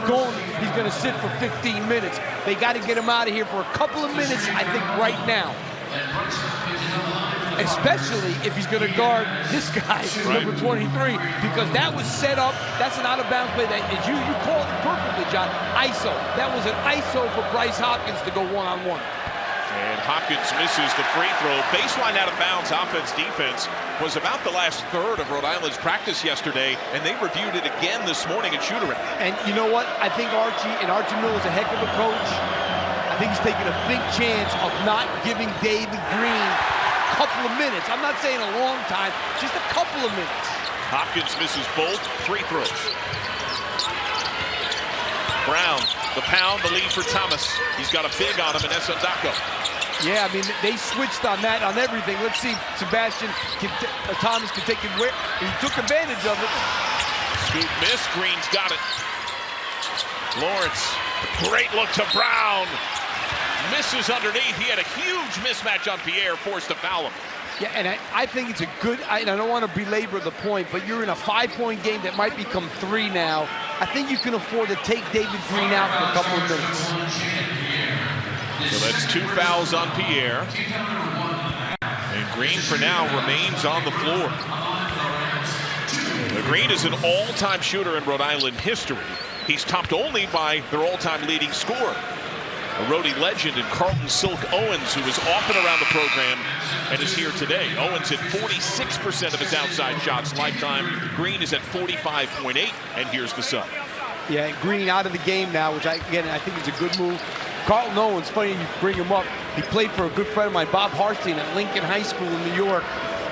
gonna sit for 15 minutes. They gotta get him out of here for a couple of minutes, I think, right now. Especially if he's going to guard this guy, right, number 23, because that was set up. That's an out-of-bounds play. That is you called it perfectly, John. ISO. That was an ISO for Bryce Hopkins to go one-on-one. And Hopkins misses the free throw. Baseline out-of-bounds offense-defense was about the last third of Rhode Island's practice yesterday, and they reviewed it again this morning at shoot-around. And you know what? I think Archie Miller is a heck of a coach. I think he's taking a big chance of not giving David Green a couple of minutes. I'm not saying a long time, just a couple of minutes. Hopkins misses both free throws. Brown, the pound, the lead for Thomas. He's got a big on him in Esondako. Yeah, I mean, they switched on that, on everything. Let's see if Thomas can take it where he took advantage of it. Scoop miss, Green's got it. Lawrence, great look to Brown. Misses underneath. He had a huge mismatch on Pierre, forced to foul him. Yeah, and I think it's a good, I don't want to belabor the point, but you're in a 5-point game that might become 3 now. I think you can afford to take David Green out for a couple of minutes. So that's 2 fouls on Pierre. And Green, for now, remains on the floor. Green is an all-time shooter in Rhode Island history. He's topped only by their all-time leading scorer, a Rhody legend in Carlton Silk Owens, who is often around the program and is here today. Owens hit 46% of his outside shots lifetime. Green is at 45.8, and here's the sub. Yeah, Green out of the game now, which I think is a good move. Carlton Owens, funny you bring him up. He played for a good friend of mine, Bob Harstein, at Lincoln High School in New York.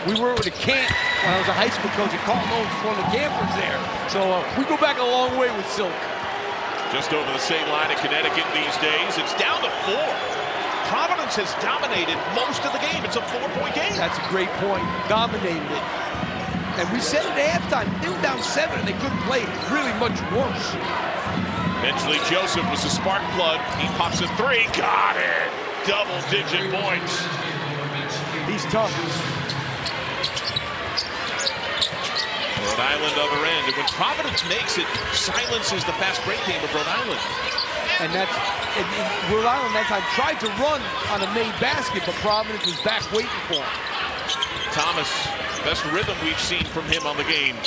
We were with a camp when I was a high school coach, and Carlton Owens was one of the campers there. So we go back a long way with Silk. Just over the same line in Connecticut these days. It's down to 4. Providence has dominated most of the game. It's a 4-point game. That's a great point. Dominated it. And we said at halftime, they were down 7 and they couldn't play really much worse. Eventually, Joseph was the spark plug. He pops a 3. Got it. Double-digit points. He's tough. Rhode Island other end. And when Providence makes it, silence is the fast break game of Rhode Island. And that's, Rhode Island that time tried to run on a made basket, but Providence was back waiting for him. Thomas, best rhythm we've seen from him on the game.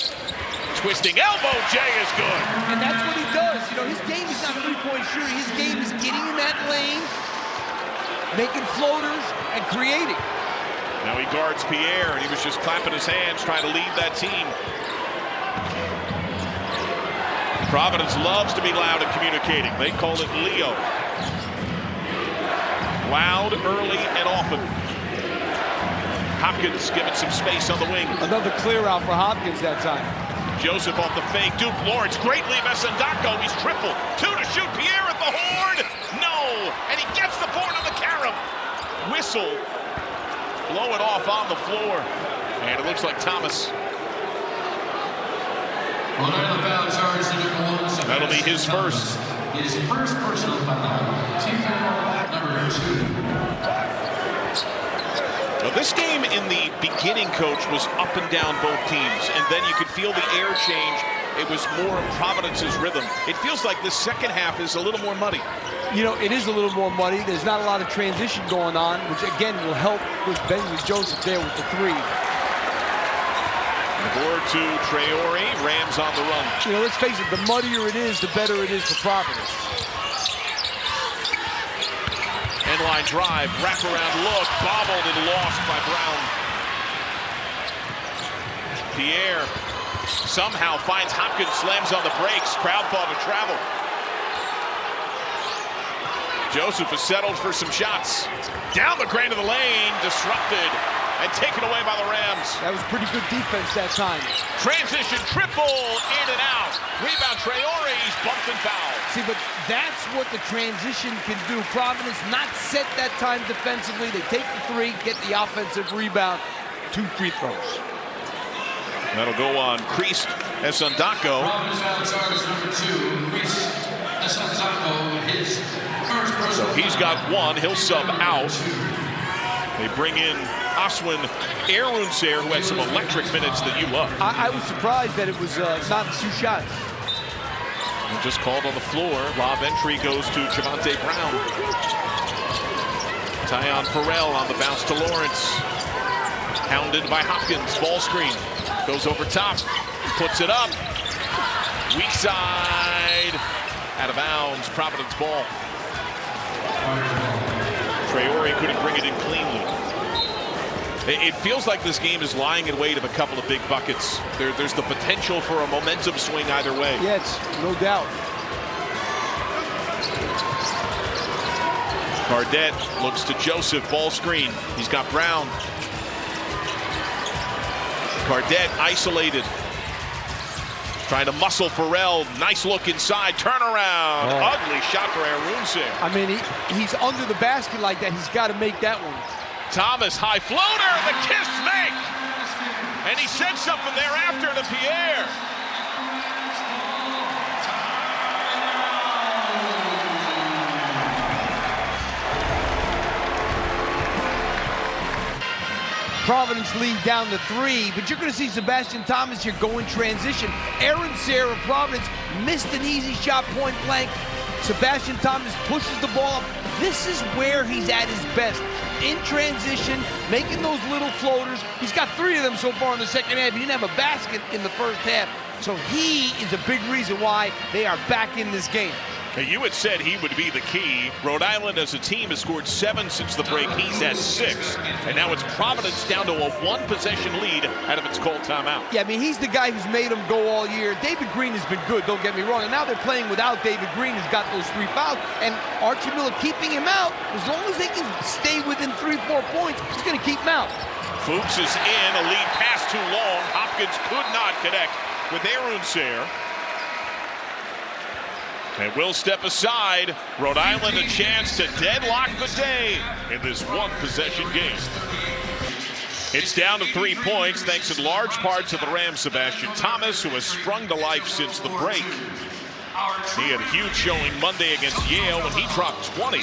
Twisting elbow, Jay is good. And that's what he does. You know, his game is not three-point shooting. His game is getting in that lane, making floaters, and creating. Now he guards Pierre, and he was just clapping his hands, trying to lead that team. Providence loves to be loud and communicating. They call it Leo. Loud, early, and often. Hopkins giving some space on the wing. Another clear out for Hopkins that time. Joseph off the fake. Duke Lawrence, great lead. Sandako, he's triple. 2 to shoot. Pierre at the horn. No, and he gets the board on the carom. Whistle. Blow it off on the floor. And it looks like Thomas. That'll be his first. His first personal foul. Team foul number 2. Now this game in the beginning, Coach, was up and down both teams, and then you could feel the air change. It was more Providence's rhythm. It feels like the second half is a little more muddy. You know, it is a little more muddy. There's not a lot of transition going on, which again will help with Benjamin Joseph there with the 3. The board to Traore, Rams on the run. You know, let's face it, the muddier it is, the better it is for Providence. End-line drive, wraparound look, bobbled and lost by Brown. Pierre somehow finds Hopkins, slams on the brakes, crowd thought to travel. Joseph is settled for some shots. Down the grain of the lane, disrupted and taken away by the Rams. That was pretty good defense that time. Transition triple, in and out. Rebound Traore, he's bumped and fouled. See, but that's what the transition can do. Providence not set that time defensively. They take the 3, get the offensive rebound. 2 free throws. That'll go on Creased Sandako. Providence foul charge number 2. Creased Sandako, his first personal. So he's got 1. He'll sub out. They bring in Aswin Arunser, who had some electric minutes that you love. I was surprised that it was not 2 shots. And just called on the floor. Lob entry goes to Javante Brown. Tyon Farrell on the bounce to Lawrence. Hounded by Hopkins. Ball screen. Goes over top. Puts it up. Weak side. Out of bounds. Providence ball. Traore couldn't bring it in cleanly. It feels like this game is lying in wait of a couple of big buckets. There's the potential for a momentum swing either way. Yes, no doubt. Cardette looks to Joseph, ball screen. He's got Brown. Cardette isolated. Trying to muscle Farrell. Nice look inside. Turnaround. Oh. Ugly shot for Arunse. I mean, he's under the basket like that. He's got to make that one. Thomas, high floater. The kiss make. And he said something thereafter to Pierre. Providence lead down to 3, but you're going to see Sebastian Thomas here go in transition. Aaron Sayre of Providence missed an easy shot point blank. Sebastian Thomas pushes the ball up. This is where he's at his best. In transition, making those little floaters. He's got 3 of them so far in the second half. He didn't have a basket in the first half. So he is a big reason why they are back in this game. Now, you had said he would be the key. Rhode Island as a team has scored 7 since the break. He's at 6. And now it's Providence down to a 1-possession lead out of its called timeout. Yeah, I mean, he's the guy who's made them go all year. David Green has been good, don't get me wrong. And now they're playing without David Green, who's got those 3 fouls. And Archie Miller keeping him out, as long as they can stay within 3-4 points, he's going to keep him out. Fuchs is in, a lead pass too long. Hopkins could not connect with Aaron Sayre. And will step aside. Rhode Island a chance to deadlock the day in this 1-possession game. It's down to 3 points thanks in large part to the Rams' Sebastian Thomas, who has sprung to life since the break. He had a huge showing Monday against Yale when he dropped 20,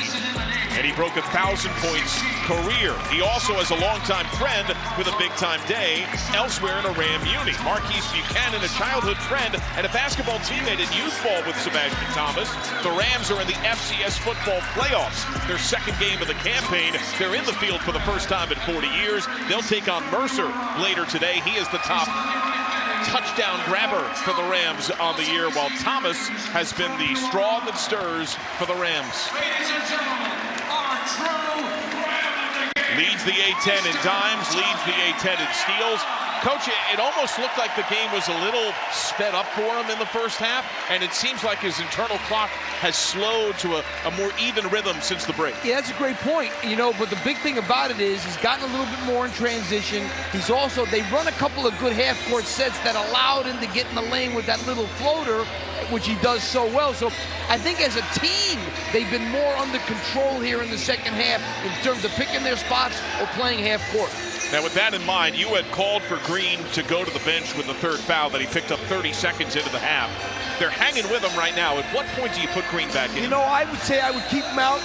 and he broke 1,000 points career. He also has a longtime friend with a big-time day elsewhere in a Ram uni. Marquise Buchanan, a childhood friend and a basketball teammate in youth ball with Sebastian Thomas. The Rams are in the FCS football playoffs, their second game of the campaign. They're in the field for the first time in 40 years. They'll take on Mercer later today. He is the top touchdown grabber for the Rams on the year, while Thomas has been the straw that stirs for the Rams. Ladies and gentlemen, our true Ram of the game. Leads the A-10 in dimes, leads the A-10 in steals. Coach, it almost looked like the game was a little sped up for him in the first half, and it seems like his internal clock has slowed to a more even rhythm since the break. Yeah, that's a great point, you know, but the big thing about it is he's gotten a little bit more in transition. He's also, they run a couple of good half-court sets that allowed him to get in the lane with that little floater, which he does so well. So I think as a team, they've been more under control here in the second half in terms of picking their spots or playing half-court. Now, with that in mind, you had called for Green to go to the bench with the 3rd foul that he picked up 30 seconds into the half. They're hanging with him right now. At what point do you put Green back in? You know, I would say I would keep him out.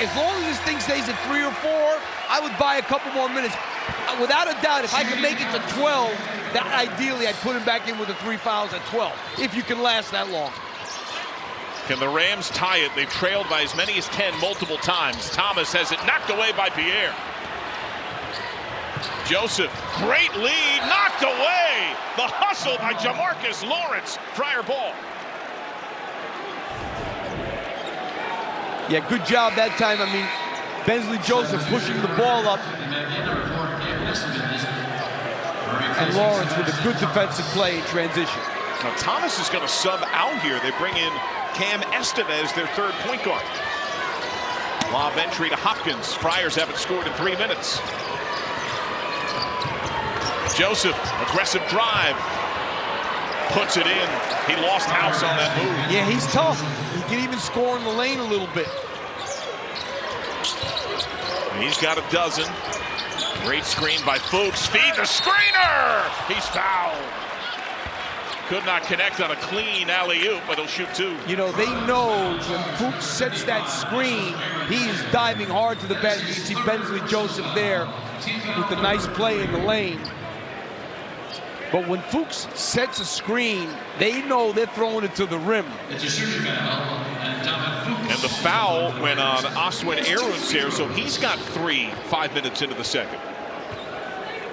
As long as this thing stays at 3 or 4, I would buy a couple more minutes. Without a doubt, if I could make it to 12, that ideally I'd put him back in with the 3 fouls at 12, if you can last that long. Can the Rams tie it? They've trailed by as many as 10 multiple times. Thomas has it knocked away by Pierre. Joseph, great lead, knocked away. The hustle by Jamarcus Lawrence. Friar ball. Yeah, good job that time. I mean, Bensley Joseph pushing the ball up. And Lawrence with a good defensive play in transition. Now Thomas is going to sub out here. They bring in Cam Estevez, their 3rd point guard. Lob entry to Hopkins. Friars haven't scored in 3 minutes. Joseph, aggressive drive, puts it in. He lost house on that move. Yeah, he's tough. He can even score in the lane a little bit. He's got a dozen. Great screen by Fuchs. Feed the screener! He's fouled. Could not connect on a clean alley-oop, but he'll shoot 2. You know, they know when Fuchs sets that screen, he is diving hard to the basket. You see Bensley Joseph there with the nice play in the lane. But when Fuchs sets a screen, they know they're throwing it to the rim. It's a shooting foul, And the foul went on Oswin Aarons here, so he's got 3 5 minutes into the second.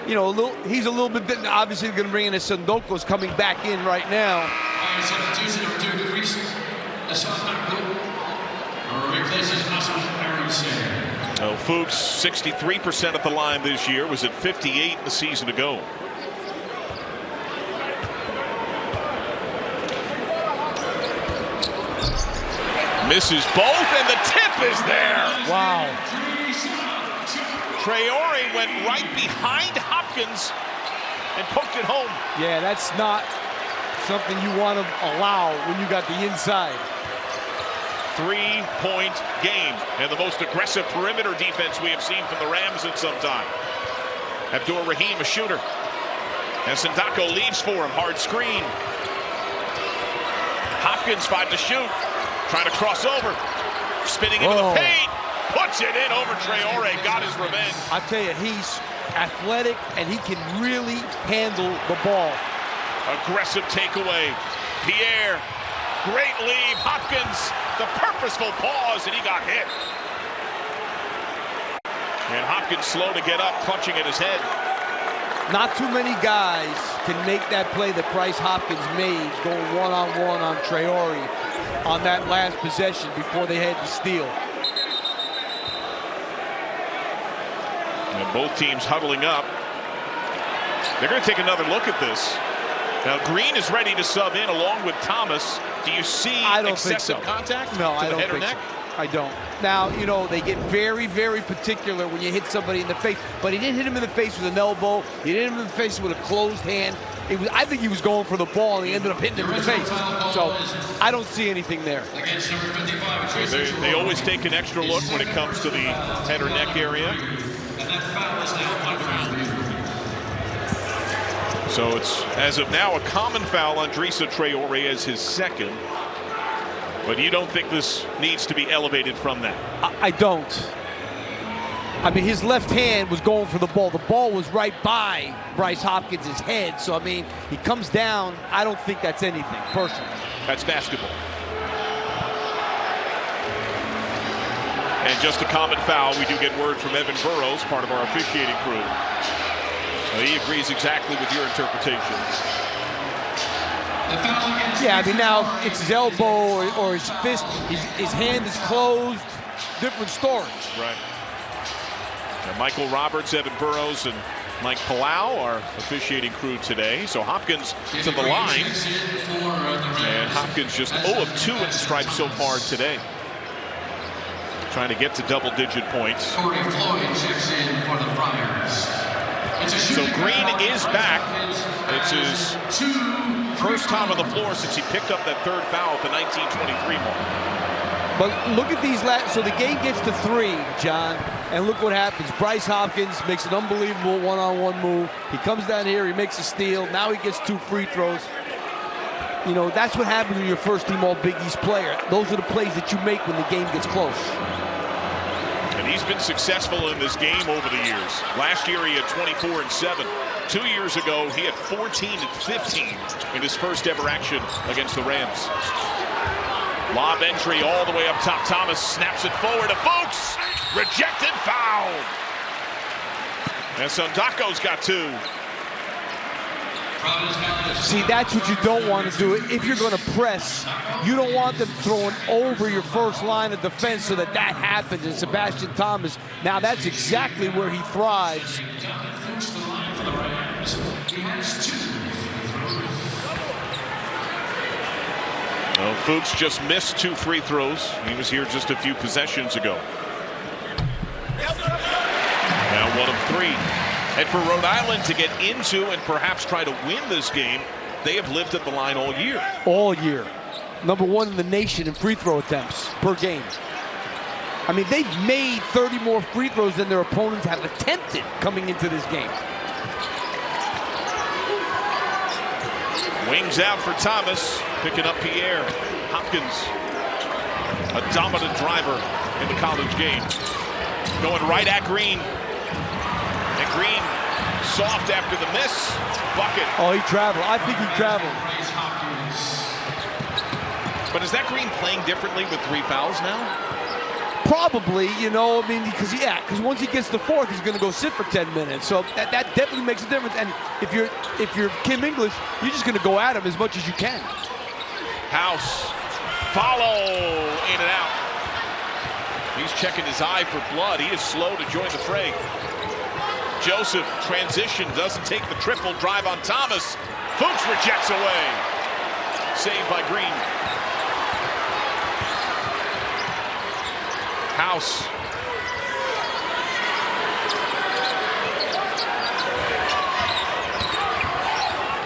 You know, he's a little bit, obviously going to bring in a Sandoko's coming back in right now. Substitution number 2, Chris Asantako replaces Oswin Aarons. Oh, Fuchs, 63% at the line this year, was at 58 a season ago. Misses both, and the tip is there. Wow. Traore went right behind Hopkins and poked it home. Yeah, that's not something you want to allow when you got the inside. 3-point game, and the most aggressive perimeter defense we have seen from the Rams in some time. Abdur Rahim, a shooter. And Sindako leaves for him, hard screen. Hopkins 5 to shoot. Trying to cross over, spinning into the paint. puts it in over Traore, got his revenge. I tell you, he's athletic and he can really handle the ball. Aggressive takeaway. Pierre, great lead. Hopkins, the purposeful pause, and he got hit. And Hopkins slow to get up, clutching at his head. Not too many guys can make that play that Bryce Hopkins made, going one-on-one on Traore on that last possession before they had to steal. And both teams huddling up. They're going to take another look at this. Now Green is ready to sub in along with Thomas. Do you see excessive contact? No, I don't think so. I don't. Now, you know, they get very, very particular when you hit somebody in the face, but he didn't hit him in the face with an elbow. He didn't hit him in the face with a closed hand. I think he was going for the ball, and he ended up hitting him in the face. So I don't see anything there. They always take an extra look when it comes to the head or neck area. So it's, as of now, a common foul on Drisa Traore as his second. But you don't think this needs to be elevated from that? I don't. I mean, his left hand was going for the ball. The ball was right by Bryce Hopkins' head. So, I mean, he comes down. I don't think that's anything, personally. That's basketball. And just a common foul. We do get word from Evan Burrows, part of our officiating crew. He agrees exactly with your interpretation. Yeah, I mean, now it's his elbow or his fist, his hand is closed, different story. Right. Now, Michael Roberts, Evan Burrows, and Mike Palau, our officiating crew today. So Hopkins to the line. And Hopkins just 0 of 2 at the stripe so far today. Trying to get to double-digit points. Corey Floyd checks in for the Friars. So Green is back. It's his first time on the floor since he picked up that third foul at the 19:23 mark. But look at these last, so the game gets to 3, John, and look what happens. Bryce Hopkins makes an unbelievable one-on-one move. He comes down here, he makes a steal. Now he gets 2 free throws. You know, that's what happens when you're first team All-Big East player. Those are the plays that you make when the game gets close. And he's been successful in this game over the years. Last year he had 24 and 7. 2 years ago he had 14 and 15 in his first ever action against the Rams. Lob entry all the way up top. Thomas snaps it forward to Fuchs. Rejected foul. And Sondako's got 2. See, that's what you don't want to do. If you're going to press, you don't want them throwing over your first line of defense so that happens. And Sebastian Thomas, now that's exactly where he thrives. Well, Fuchs just missed 2 free throws. He was here just a few possessions ago. Now 1 of 3. And for Rhode Island to get into and perhaps try to win this game, they have lived at the line all year. All year. #1 in the nation in free throw attempts per game. I mean, they've made 30 more free throws than their opponents have attempted coming into this game. Wings out for Thomas, picking up Pierre. Hopkins, a dominant driver in the college game. Going right at Green. And Green, soft after the miss, bucket. Oh, he traveled. I think he traveled. But is that Green playing differently with 3 fouls now? Probably, you know, I mean, because once he gets to 4th, he's going to go sit for 10 minutes. So that definitely makes a difference. And if you're Kim English, you're just going to go at him as much as you can. House, follow, in and out. He's checking his eye for blood. He is slow to join the fray. Joseph, transition, doesn't take the triple, drive on Thomas. Fuchs rejects away. Saved by Green. House.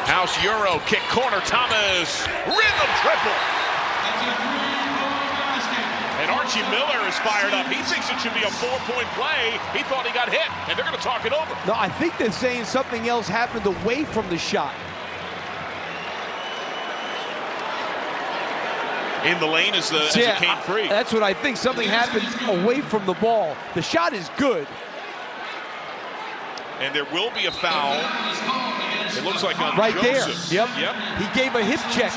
House Euro, kick corner, Thomas. Rhythm triple. And Archie Miller is fired up. He thinks it should be a 4-point play. He thought he got hit, and they're going to talk it over. No, I think they're saying something else happened away from the shot. in the lane as it came free. That's what I think. Something happened away from the ball. The shot is good. And there will be a foul. It looks like on right Joseph. there. Yep. He gave a hip check.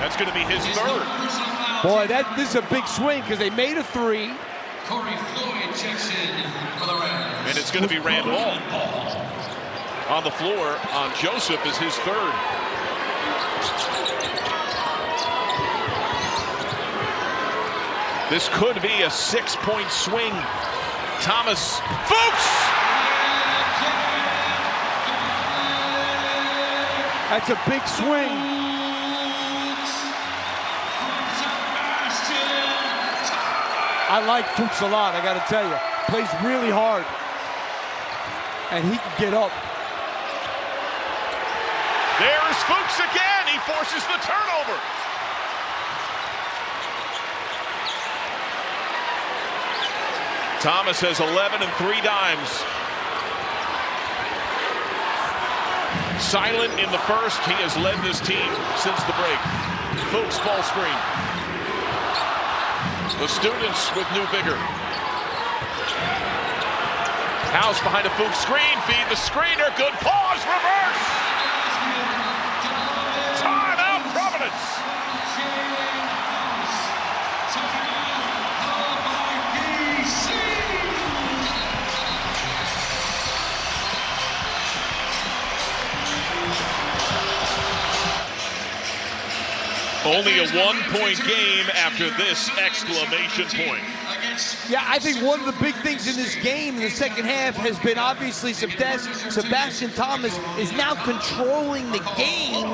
That's going to be his third. Boy, this is a big swing because they made a three. Corey Floyd checks in for the Rams. And it's going to be Randall on the floor on Joseph is his third. This could be a 6-point swing. Thomas, Fuchs! That's a big swing. I like Fuchs a lot, I got to tell you. Plays really hard. And he can get up. There's Fuchs again. He forces the turnover. Thomas has 11 and 3 dimes. Silent in the first. He has led this team since the break. Fuchs ball screen. The students with new vigor. House behind a Fuchs screen. Feed the screener. Good pause. Reverse. Timeout, Providence. Only a 1-point game after this exclamation point. Yeah, I think one of the big things in this game in the second half has been obviously Sebastian Thomas is now controlling the game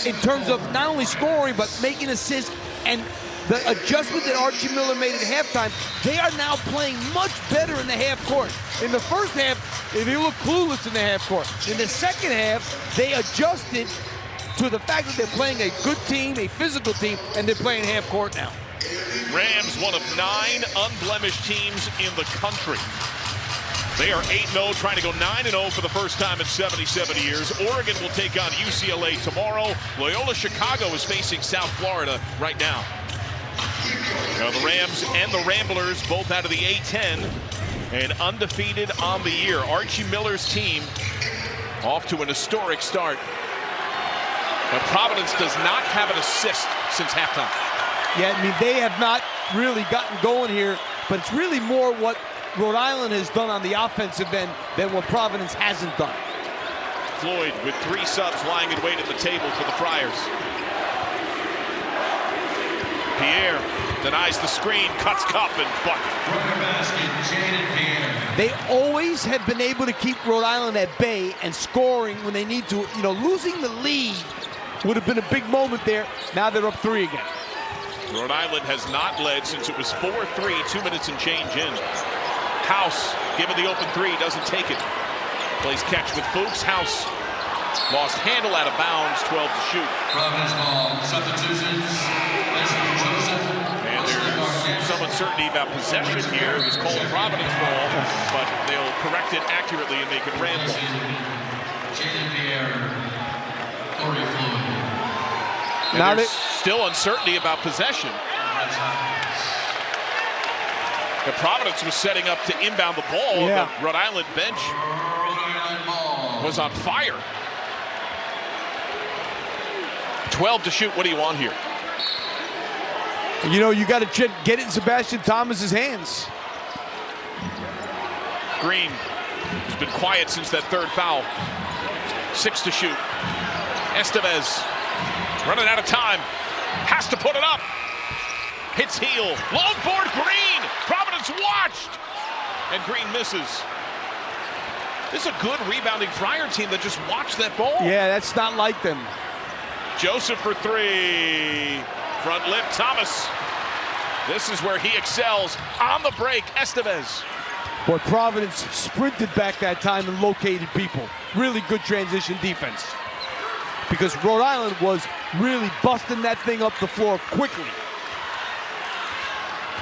in terms of not only scoring but making assists, and the adjustment that Archie Miller made at halftime, they are now playing much better in the half court. In the first half, they looked clueless in the half court. In the second half, they adjusted to the fact that they're playing a good team, a physical team, and they're playing half court now. Rams, one of 9 unblemished teams in the country. They are 8-0, trying to go 9-0 for the first time in 77 years. Oregon will take on UCLA tomorrow. Loyola Chicago is facing South Florida right now. Now the Rams and the Ramblers both out of the A10 and undefeated on the year. Archie Miller's team off to an historic start. But Providence does not have an assist since halftime. Yeah, I mean, they have not really gotten going here, but it's really more what Rhode Island has done on the offensive end than what Providence hasn't done. Floyd with 3 subs lying in wait at the table for the Friars. Pierre denies the screen, cuts cup and bucket. They always have been able to keep Rhode Island at bay and scoring when they need to. You know, losing the lead would have been a big moment there. Now they're up 3 again. Rhode Island has not led since it was 4-3, 2 minutes and change in. House, given the open 3, doesn't take it. Plays catch with Fuchs. House lost handle out of bounds, 12 to shoot. Providence ball, substitutions. And there's some uncertainty about possession here. It was called Providence ball, but they'll correct it accurately and make it Randall. Jaden Pierre, Corey Floyd. Now there's still uncertainty about possession. The Providence was setting up to inbound the ball. Yeah. The Rhode Island bench was on fire. 12 to shoot. What do you want here? You know, you got to get it in Sebastian Thomas's hands. Green has been quiet since that 3rd foul. 6 to shoot. Estevez running out of time. Has to put it up. Hits heel. Long board Green. Providence watched. And Green misses. This is a good rebounding Friar team that just watched that ball. Yeah, that's not like them. Joseph for 3. Front lip, Thomas. This is where he excels. On the break, Estevez. Boy, Providence sprinted back that time and located people. Really good transition defense. Because Rhode Island was really busting that thing up the floor quickly.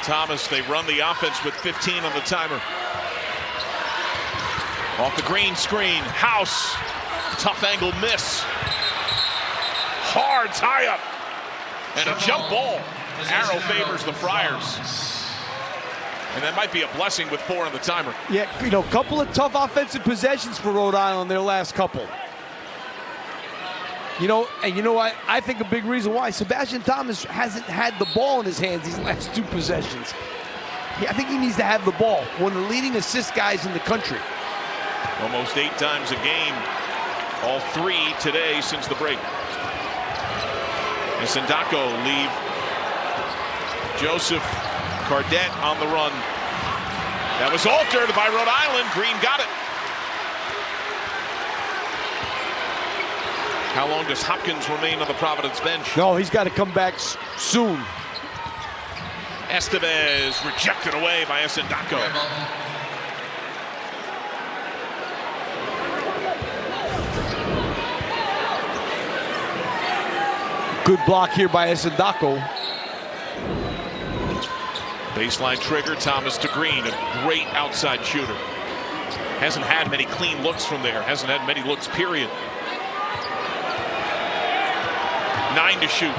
Thomas, they run the offense with 15 on the timer. Off the Green screen, House. Tough angle miss. Hard tie up. And a jump ball. Arrow favors the Friars. And that might be a blessing with 4 on the timer. Yeah, you know, a couple of tough offensive possessions for Rhode Island, their last couple. You know, and you know what? I think a big reason why Sebastian Thomas hasn't had the ball in his hands these last 2 possessions. I think he needs to have the ball. One of the leading assist guys in the country. Almost 8 times a game. All 3 today since the break. And Sindako leave. Joseph Cardette on the run. That was altered by Rhode Island. Green got it. How long does Hopkins remain on the Providence bench? No, he's got to come back soon. Estevez rejected away by Sindako. Good block here by Sindako. Baseline trigger, Thomas to Green, a great outside shooter. Hasn't had many clean looks from there, hasn't had many looks, period. 9 to shoot.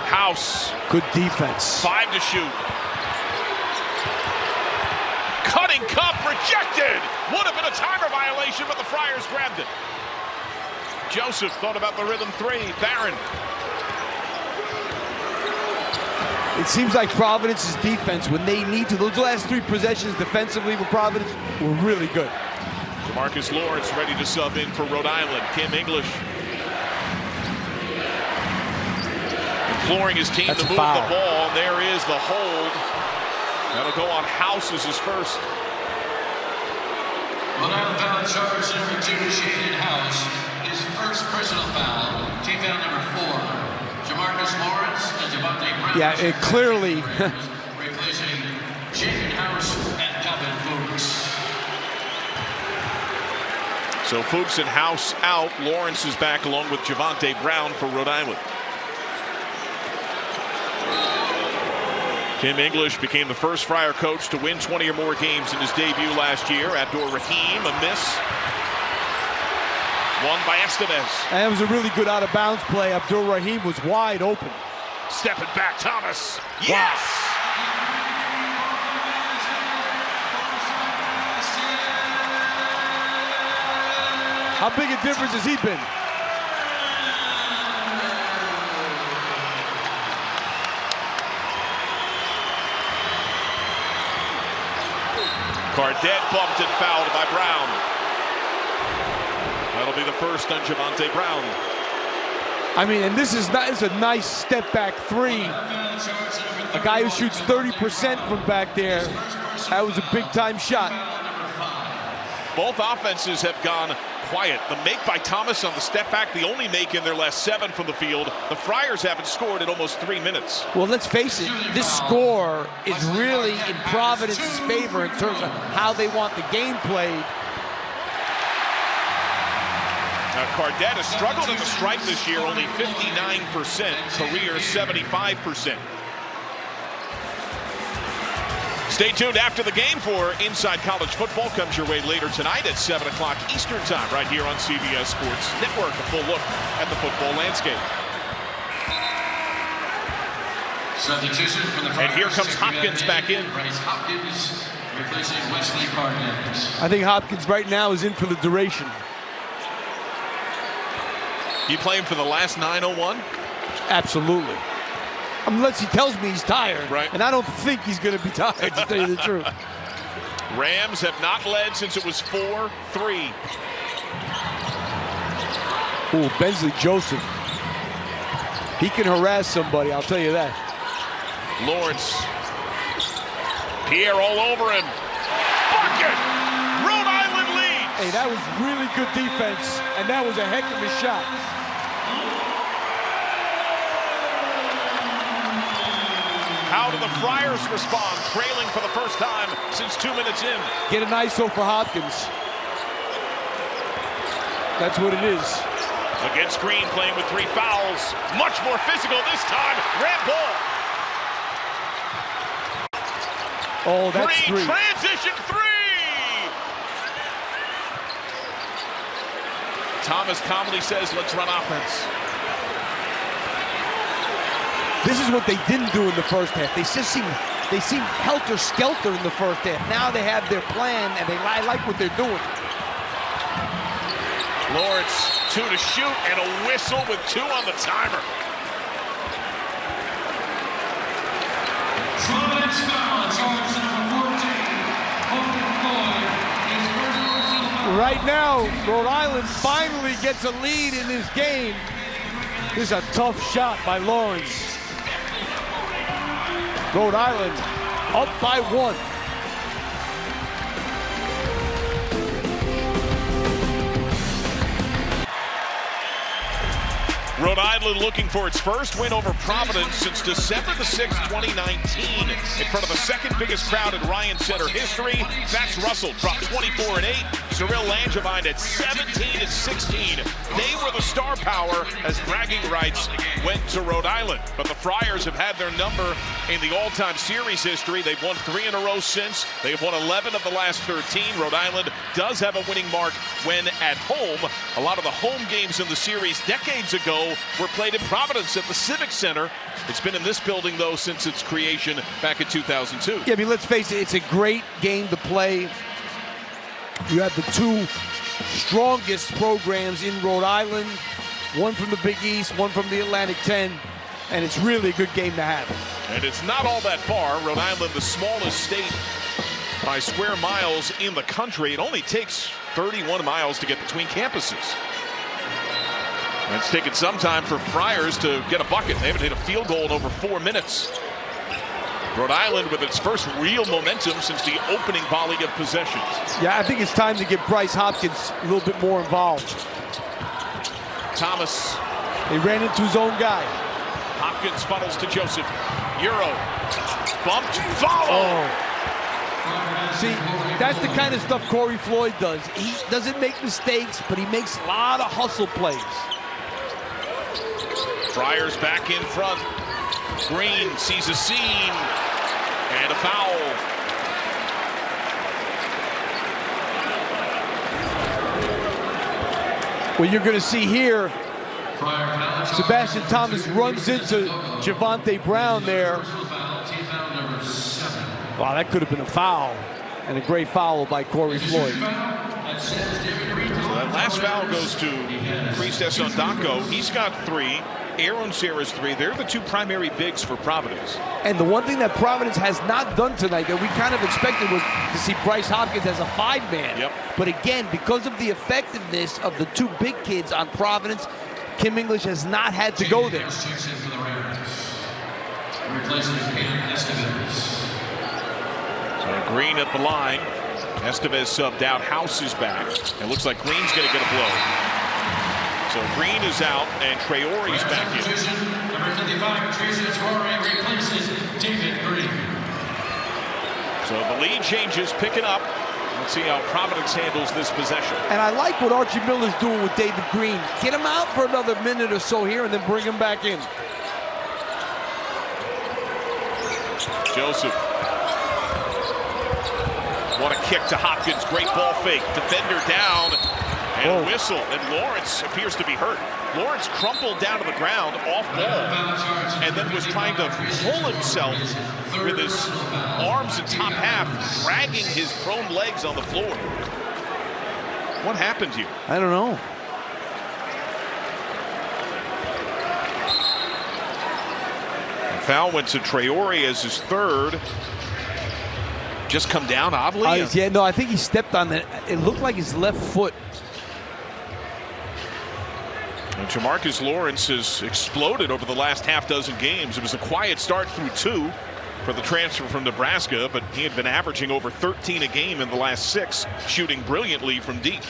House. Good defense. 5 to shoot. Cutting cup rejected. Would have been a timer violation, but the Friars grabbed it. Joseph thought about the rhythm 3. Barron. It seems like Providence's defense, when they need to, those last 3 possessions defensively for Providence were really good. Marcus Lawrence ready to sub in for Rhode Island. Kim English. Imploring his team to move the ball. There is the hold. That'll go on House as his first. Rhode Island foul charge number 2, Shaden House. His first personal foul. Team foul number 4. Jamarcus Lawrence and Javante Brown. Yeah, it clearly. Replacing Shaden House and Calvin Fuchs. So Fuchs and House out. Lawrence is back along with Javante Brown for Rhode Island. Kim English became the first Friar coach to win 20 or more games in his debut last year. Abdur Rahim, a miss. Won by Estevez. And it was a really good out-of-bounds play. Abdur Rahim was wide open. Stepping back, Thomas. Yes! How big a difference has he been? Cardette bumped and fouled by Brown. That'll be the first on Javante Brown. I mean, and this is a nice step back 3. A guy who shoots 30% from back there. That was a big time shot. Both offenses have gone quiet. The make by Thomas on the step back, the only make in their last 7 from the field. The Friars haven't scored in almost 3 minutes. Well, let's face it, this score is really in Providence's favor in terms of how they want the game played. Now, Cardette has struggled at the stripe this year, only 59%, career 75%. Stay tuned after the game for Inside College Football. Comes your way later tonight at 7 o'clock Eastern Time, right here on CBS Sports Network. A full look at the football landscape. Substitution for the Friars. And here comes Hopkins back in. Bryce Hopkins replacing Wesley Cardette. I think Hopkins right now is in for the duration. You play him for the last 9:01? Absolutely. Unless he tells me he's tired. Right. And I don't think he's going to be tired, to tell you the truth. Rams have not led since it was 4-3. Ooh, Bensley Joseph. He can harass somebody, I'll tell you that. Lawrence. Pierre all over him. Bucket! Rhode Island leads! Hey, that was really good defense, and that was a heck of a shot. How do the Friars respond, trailing for the first time since 2 minutes in? Get an ISO for Hopkins. That's what it is. Against Green, playing with 3 fouls. Much more physical this time. Red ball. Oh, that's Green, 3. transition 3. Thomas calmly says, let's run offense. This is what they didn't do in the first half. They seemed helter-skelter in the first half. Now they have their plan, and I like what they're doing. Lawrence, 2 to shoot, and a whistle with 2 on the timer. Providence foul, charge number 14. Right now, Rhode Island finally gets a lead in this game. This is a tough shot by Lawrence. Rhode Island up by 1. Rhode Island looking for its first win over Providence since December the 6th, 2019, in front of the second biggest crowd in Ryan Center history. Max Russell dropped 24 and 8. Cyril Langevin at 17 and 16. They were the star power as bragging rights went to Rhode Island. But the Friars have had their number in the all-time series history. They've won 3 in a row since. They've won 11 of the last 13. Rhode Island does have a winning mark when at home. A lot of the home games in the series decades ago were played in Providence at the Civic Center. It's been in this building, though, since its creation back in 2002. Yeah, I mean, let's face it, it's a great game to play. You have the 2 strongest programs in Rhode Island, one from the Big East, one from the Atlantic 10, and it's really a good game to have. And it's not all that far. Rhode Island, the smallest state by square miles in the country. It only takes 31 miles to get between campuses. And it's taken some time for Friars to get a bucket. They haven't hit a field goal in over 4 minutes. Rhode Island with its first real momentum since the opening volley of possessions. Yeah, I think it's time to get Bryce Hopkins a little bit more involved. Thomas. He ran into his own guy. Hopkins funnels to Joseph. Euro. Bumped. Follow. Oh. See, that's the kind of stuff Corey Floyd does. He doesn't make mistakes, but he makes a lot of hustle plays. Friars back in front. Green sees a seam and a foul. What you're going to see here, Sebastian Thomas runs into Javonte Brown there. Wow, that could have been a foul, and a great foul by Corey Floyd. So that last foul goes to Christes Ondako. He's got 3. Aaron Serra's 3. They're the 2 primary bigs for Providence. And the one thing that Providence has not done tonight that we kind of expected was to see Bryce Hopkins as a 5-man. Yep. But again, because of the effectiveness of the 2 big kids on Providence, Kim English has not had to go there. So Green at the line. Estevez subbed out. House is back. It looks like Green's going to get a blow. So Green is out, and Traore's back in. Number 55, Traore replaces David Green. So the lead changes, picking up. Let's see how Providence handles this possession. And I like what Archie Miller's doing with David Green. Get him out for another minute or so here, and then bring him back in. Joseph. What a kick to Hopkins. Great ball fake. Defender down. And a whistle, and Lawrence appears to be hurt. Lawrence crumpled down to the ground off ball and then was trying to pull himself with his arms and top half, dragging his prone legs on the floor. What happened here? I don't know. The foul went to Traore as his 3rd. Just come down oddly. Yeah, no, I think he stepped on it. It looked like his left foot. And Jamarcus Lawrence has exploded over the last half-dozen games. It was a quiet start through 2 for the transfer from Nebraska, but he had been averaging over 13 a game in the last 6, shooting brilliantly from deep.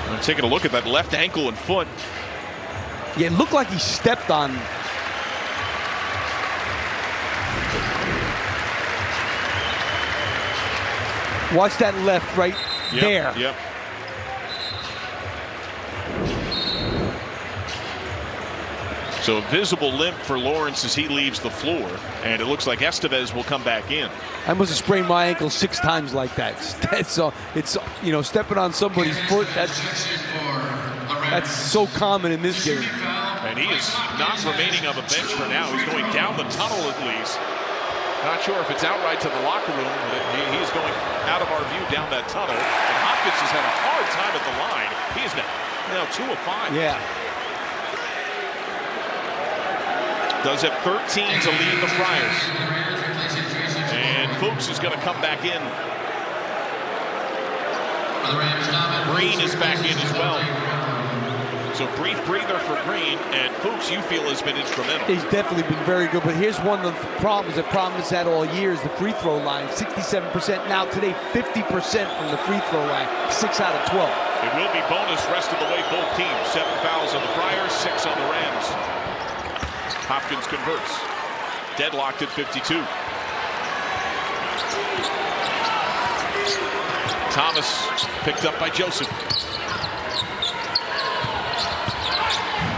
And taking a look at that left ankle and foot. Yeah, it looked like he stepped on. Watch that left right there. Yep. So a visible limp for Lawrence as he leaves the floor, and it looks like Estevez will come back in. I must have sprained my ankle 6 times like that. It's you know, stepping on somebody's foot. That's so common in this game. he is not remaining on the bench for now. He's going down the tunnel at least. Not sure if it's outright to the locker room, but he's going out of our view down that tunnel. And Hopkins has had a hard time at the line. He is now 2 of 5. Yeah. Does have 13 to lead the Friars. And Fuchs is going to come back in. Green is back in as well. So brief breather for Green, and Fuchs, you feel, has been instrumental. He's definitely been very good, but here's one of the problems that Providence had all year is the free throw line. 67%, now today 50% from the free throw line, 6 out of 12. It will be bonus rest of the way, both teams. 7 fouls on the Friars, 6 on the Rams. Hopkins converts. Deadlocked at 52. Thomas picked up by Joseph.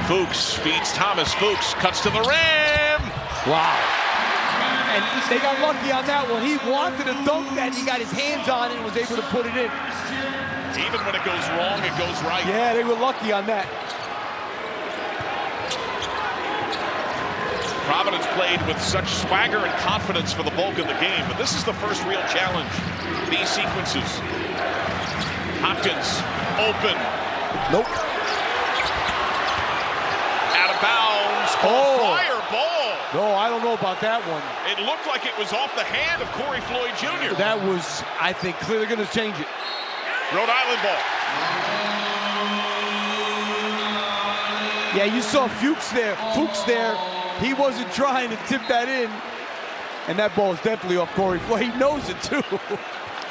Fuchs feeds Thomas. Fuchs cuts to the rim. Wow. And they got lucky on that one. He wanted to dunk that. He got his hands on it and was able to put it in. Even when it goes wrong, it goes right. Yeah, they were lucky on that. Providence played with such swagger and confidence for the bulk of the game, but this is the first real challenge. These sequences. Hopkins, open. Nope. Out of bounds. Fire ball. No, I don't know about that one. It looked like it was off the hand of Corey Floyd Jr. That was, I think, clearly going to change it. Rhode Island ball. Yeah, you saw Fuchs there. He wasn't trying to tip that in. And that ball is definitely off Corey Floyd. He knows it, too.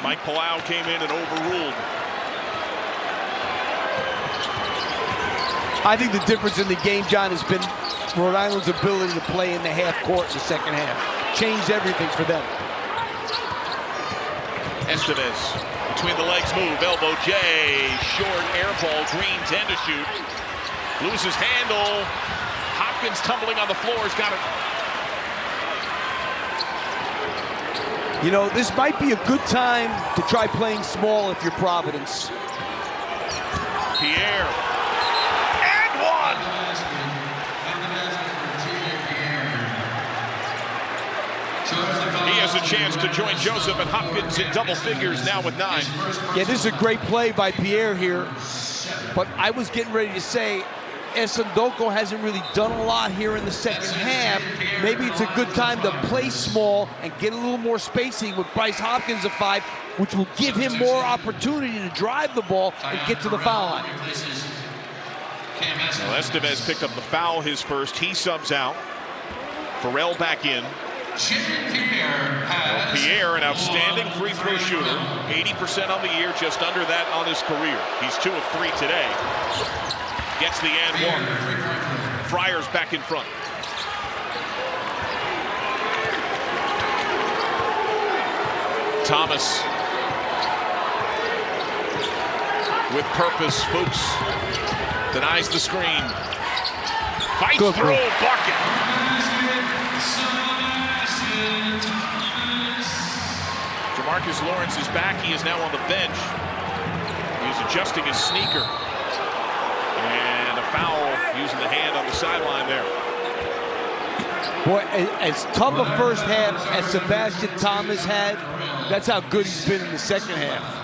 Mike Palau came in and overruled. I think the difference in the game, John, has been Rhode Island's ability to play in the half court in the second half. Changed everything for them. Estevez, between the legs move, elbow J, short air ball, Green 10 to shoot. Loses handle. Hopkins tumbling on the floor, has got it. You know, this might be a good time to try playing small if you're Providence. Pierre. And one! He has a chance to join Joseph and Hopkins in double figures now with 9. Yeah, this is a great play by Pierre here. But I was getting ready to say, Esondoko hasn't really done a lot here in the second half. Maybe it's a good time to play small and get a little more spacing with Bryce Hopkins at 5, which will give him more opportunity to drive the ball and get to the foul line. Well, Estevez picked up the foul, his first. He subs out. Farrell back in. Pierre, an outstanding free throw shooter. 80% on the year, just under that on his career. He's 2 of 3 today. Gets the and one. Friars back in front. Thomas. With purpose, Fuchs denies the screen. Fights through, bucket. Jamarcus Lawrence is back. He is now on the bench. He's adjusting his sneaker. And a foul using the hand on the sideline there. Boy, as tough a first half as Sebastian Thomas had, that's how good he's been in the second half.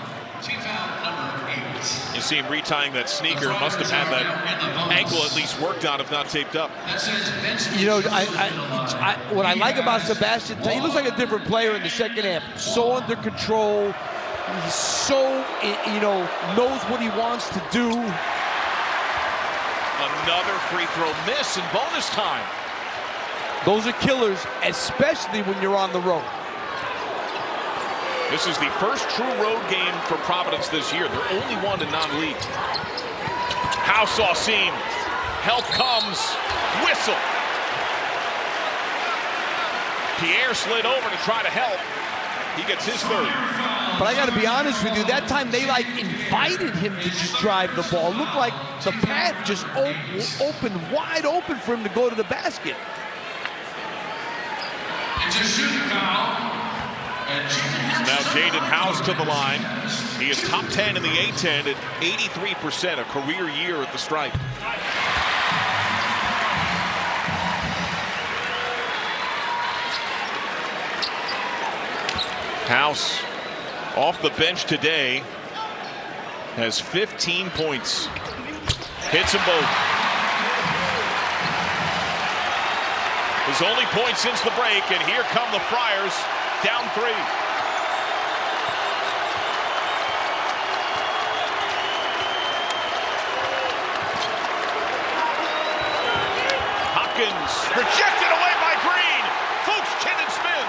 You see him retying that sneaker. Must have had that ankle at least worked on, if not taped up. You know, what I like about Sebastian, he looks like a different player in the second half. So under control. He's so, you know, knows what he wants to do. Another free throw miss in bonus time. Those are killers, especially when you're on the road. This is the first true road game for Providence this year. They're only one in non-league. House off seam. Help comes. Whistle. Pierre slid over to try to help. He gets his third. But I got to be honest with you, that time they like invited him to just drive the ball. It looked like the path just opened wide open for him to go to the basket. It's a shooting foul. Now Jaden House to the line. He is top 10 in the A-10 at 83%, a career year at the stripe. House off the bench today has 15 points. Hits them both. His only point since the break, and here come the Friars, down 3. Hopkins rejected away by Green. Fuchs chin and spin.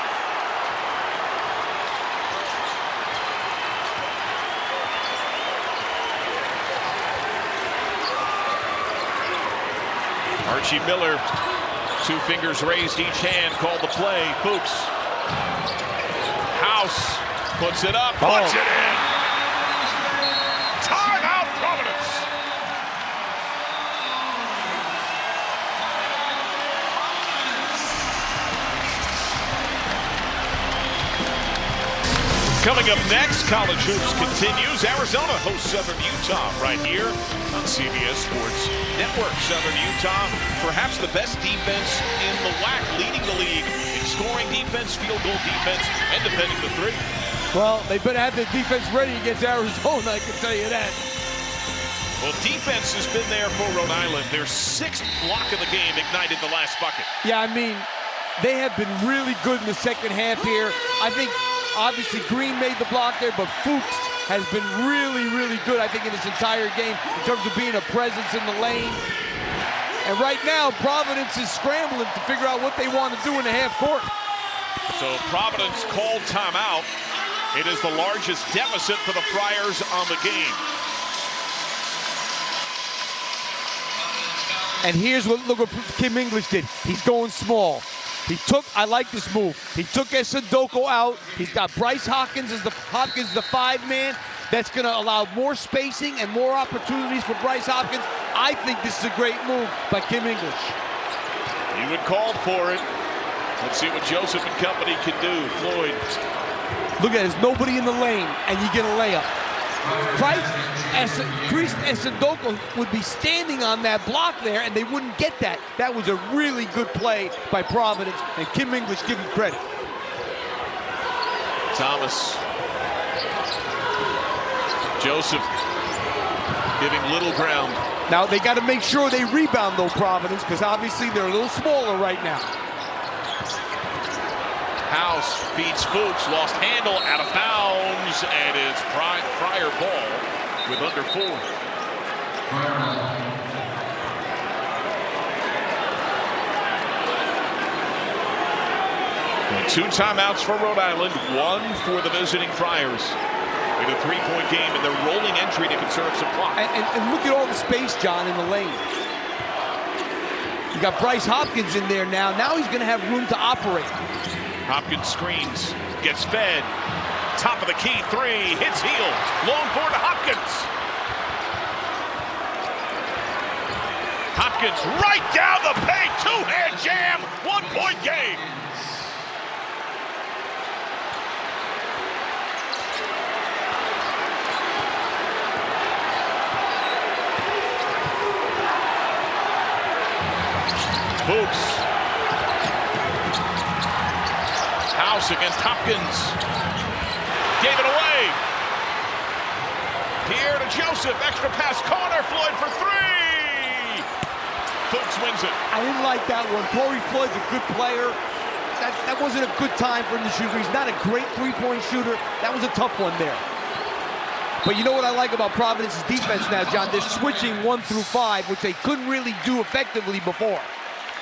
Archie Miller, 2 fingers raised each hand, called the play. Fuchs. House puts it up, puts it in. Timeout, Providence. Coming up next, college hoops continues. Arizona hosts Southern Utah right here on CBS Sports Network. Southern Utah, perhaps the best defense in the WAC, leading the league in scoring defense, field goal defense, and defending the 3. Well, they better have the defense ready against Arizona, I can tell you that. Well, defense has been there for Rhode Island. Their 6th block of the game ignited the last bucket. Yeah, I mean, they have been really good in the second half here. I think obviously Green made the block there, but Fuchs has been really, really good, I think, in this entire game in terms of being a presence in the lane. And right now, Providence is scrambling to figure out what they want to do in the half court. So Providence called timeout. It is the largest deficit for the Friars on the game. And here's what, look what Kim English did. He's going small. He took, I like this move. He took Esendoko out. He's got Bryce Hopkins as the 5-man. That's going to allow more spacing and more opportunities for Bryce Hopkins. I think this is a great move by Kim English. You would call for it. Let's see what Joseph and company can do. Floyd. Look at it, there's nobody in the lane, and you get a layup. Chris Esendoko would be standing on that block there, and they wouldn't get that. That was a really good play by Providence, and Kim English give him credit. Thomas. Joseph giving little ground. Now, they got to make sure they rebound, though, Providence, because obviously they're a little smaller right now. House feeds Fuchs, lost handle, out of bounds, and it's Friar ball with under 4. And 2 timeouts for Rhode Island, 1 for the visiting Friars. In a 3-point game, and they're rolling entry to conserve some clock. And look at all the space, John, in the lane. You got Bryce Hopkins in there now. Now he's going to have room to operate. Hopkins screens, gets fed, top of the key 3, hits heel, long board to Hopkins. Hopkins right down the paint, 2-hand jam, 1-point game. Fuchs. House against Hopkins. Gave it away. Here to Joseph. Extra pass corner. Floyd for 3. Fuchs wins it. I didn't like that one. Corey Floyd's a good player. That wasn't a good time for him to shoot. He's not a great 3-point shooter. That was a tough one there. But you know what I like about Providence's defense now, John? They're switching 1 through 5, which they couldn't really do effectively before.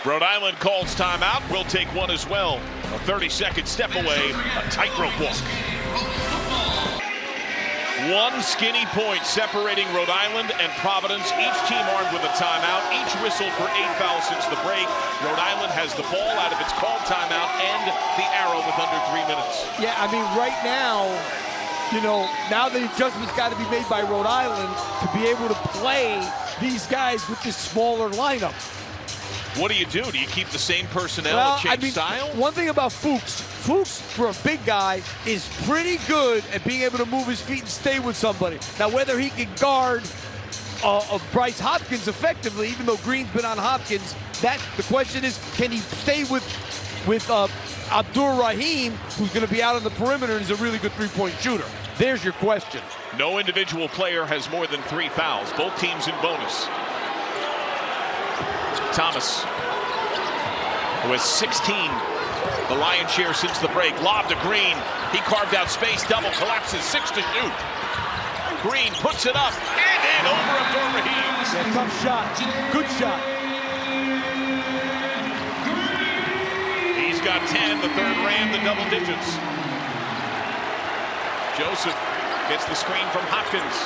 Rhode Island calls timeout. We'll take one as well. A 30-second step away, a tightrope walk. 1 skinny point separating Rhode Island and Providence. Each team armed with a timeout. Each whistled for 8 fouls since the break. Rhode Island has the ball out of its called timeout and the arrow with under 3 minutes. Yeah, I mean, right now, you know, now the adjustment's got to be made by Rhode Island to be able to play these guys with this smaller lineup. What do? Do you keep the same personnel and change style? One thing about Fuchs, for a big guy, is pretty good at being able to move his feet and stay with somebody. Now, whether he can guard Bryce Hopkins effectively, even though Green's been on Hopkins, the question is, can he stay with Abdur-Rahim, who's going to be out on the perimeter and is a really good three-point shooter. There's your question. No individual player has more than 3 fouls. Both teams in bonus. Thomas, who has 16, the lion's share since the break. Lob to Green. He carved out space. Double collapses. 6 to shoot. Green puts it up and in over Abdur-Rahim. Yeah, tough shot. Good shot. He's got 10. The third ran the double digits. Joseph gets the screen from Hopkins.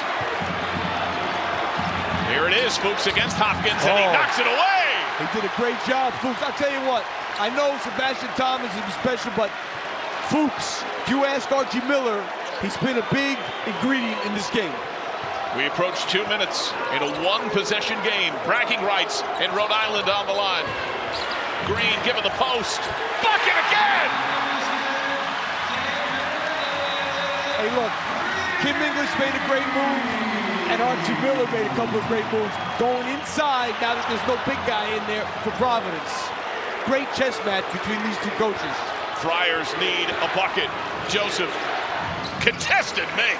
Here it is. Fuchs against Hopkins, and he knocks it away. He did a great job, Fuchs. I'll tell you what. I know Sebastian Thomas is special, but Fuchs, if you ask Archie Miller, he's been a big ingredient in this game. We approach 2 minutes in a one-possession game. Bragging rights in Rhode Island on the line. Green given the post. Bucket again! Hey, look, Kim English made a great move, and Archie Miller made a couple of great moves. Going inside now that there's no big guy in there for Providence. Great chess match between these two coaches. Friars need a bucket. Joseph, contested make.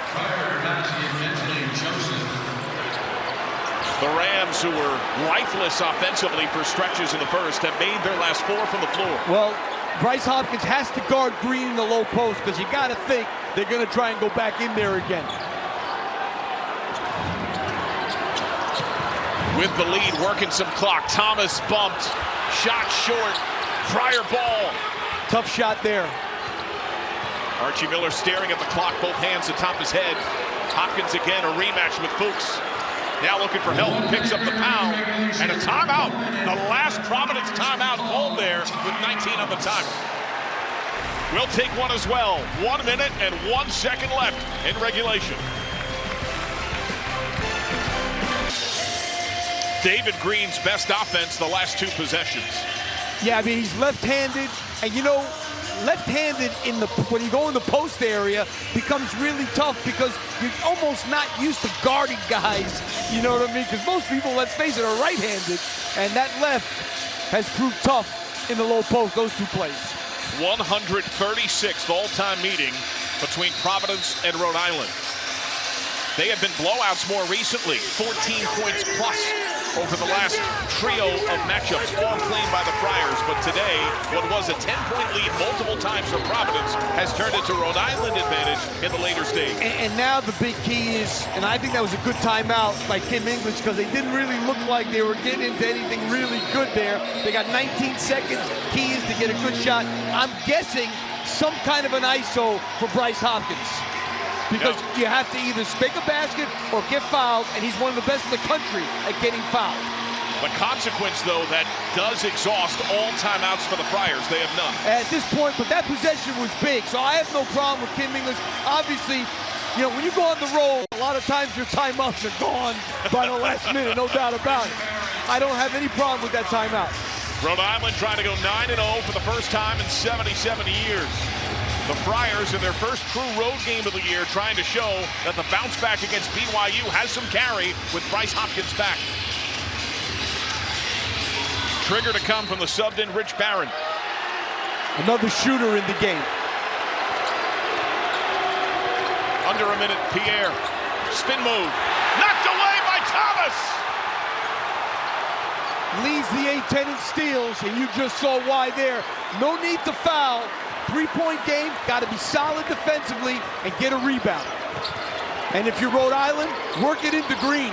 The Rams, who were lifeless offensively for stretches in the first, have made their last 4 from the floor. Well, Bryce Hopkins has to guard Green in the low post because you got to think they're going to try and go back in there again. With the lead, working some clock. Thomas bumped. Shot short. Fryer ball. Tough shot there. Archie Miller staring at the clock, both hands atop his head. Hopkins again, a rematch with Fuchs. Now looking for help, picks up the pound, and a timeout. The last Providence timeout called there with 19 on the timer. We'll take one as well. 1 minute and 1 second left in regulation. David Green's best offense the last 2 possessions. Yeah, I mean, he's left-handed, and you know, left-handed when you go in the post area becomes really tough because you're almost not used to guarding guys, you know what I mean? Because most people, let's face it, are right-handed, and that left has proved tough in the low post, those 2 plays. 136th all-time meeting between Providence and Rhode Island. They have been blowouts more recently, 14 points plus over the last trio of matchups, all claimed by the Friars. But today, what was a 10-point lead multiple times for Providence has turned into Rhode Island advantage in the later stage. And now the big key is, and I think that was a good timeout by Kim English because they didn't really look like they were getting into anything really good there. They got 19 seconds. Key is to get a good shot. I'm guessing some kind of an ISO for Bryce Hopkins. Because you have to either make a basket or get fouled, and he's one of the best in the country at getting fouled. The consequence, though, that does exhaust all timeouts for the Friars. They have none. At this point, but that possession was big, so I have no problem with Kim English. Obviously, you know, when you go on the roll, a lot of times your timeouts are gone by the last minute, no doubt about it. I don't have any problem with that timeout. Rhode Island trying to go 9-0 for the first time in 77 years. The Friars in their first true road game of the year trying to show that the bounce back against BYU has some carry with Bryce Hopkins back. Trigger to come from the subbed-in Rich Barron. Another shooter in the game. Under a minute, Pierre. Spin move. Knocked away by Thomas! Leads the A-10 in steals, and you just saw why there. No need to foul. 3-point game, got to be solid defensively and get a rebound. And if you're Rhode Island, work it into Green.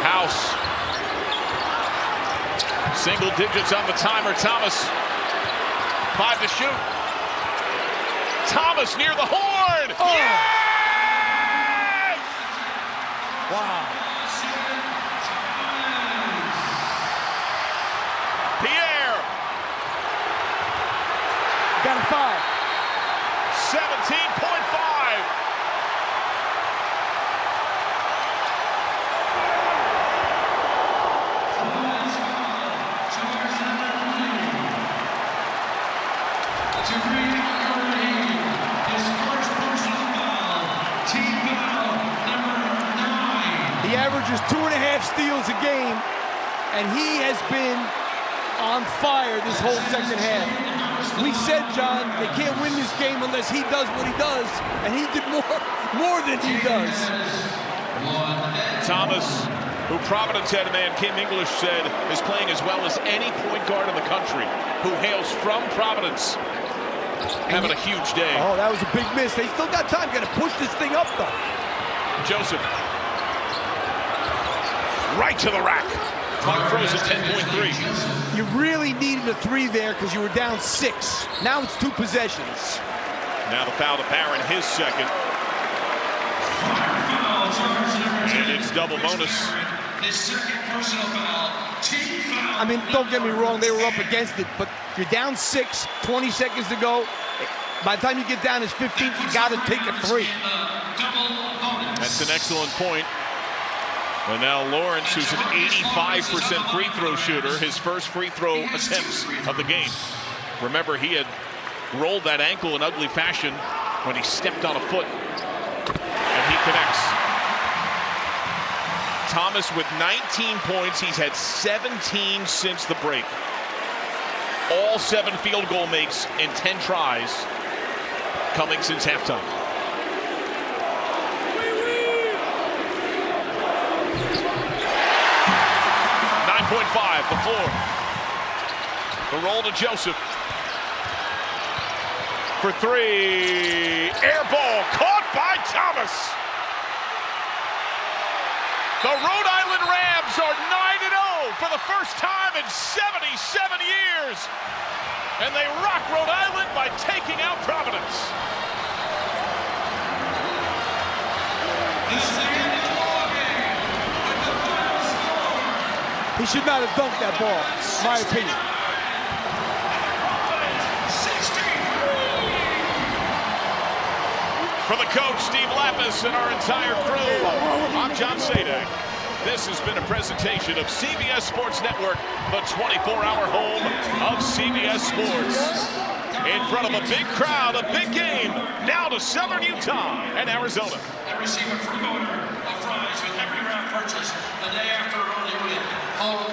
House. Single digits on the timer. Thomas. 5 to shoot. Thomas near the horn. Oh. Yes! Wow. Pierre. Got a foul. 17.5. He averages 2.5 steals a game, and he has been on fire this whole second half. We said, John, they can't win this game unless he does what he does, and he did more than he does. Thomas, who Providence head man Kim English said is playing as well as any point guard in the country, who hails from Providence, having a huge day. Oh, that was a big miss. They still got time. Got to push this thing up, though. Joseph, right to the rack. Clock froze at 10.3. You really needed a 3 there because you were down 6. Now it's 2 possessions. Now the foul to Barron, his second. And it's double bonus. His second personal foul. Team foul. I mean, don't get me wrong, they were up against it, but you're down 6, 20 seconds to go. By the time you get down as 15, you got to take a 3. That's an excellent point. And now Lawrence, who's an 85% free throw shooter, his first free throw attempts of the game. Remember, he had rolled that ankle in ugly fashion when he stepped on a foot, and he connects. Thomas with 19 points. He's had 17 since the break. All 7 field goal makes in 10 tries coming since halftime. The floor. The roll to Joseph. For 3. Air ball caught by Thomas. The Rhode Island Rams are 9-0 for the first time in 77 years. And they rock Rhode Island by taking out Providence. He should not have dunked that ball, in my opinion. For the coach, Steve Lapis, and our entire crew, I'm John Sadak. This has been a presentation of CBS Sports Network, the 24-hour home of CBS Sports. In front of a big crowd, a big game, now to Southern Utah and Arizona. And receive a free order of fries with every round purchase the day after a Rhody win. Call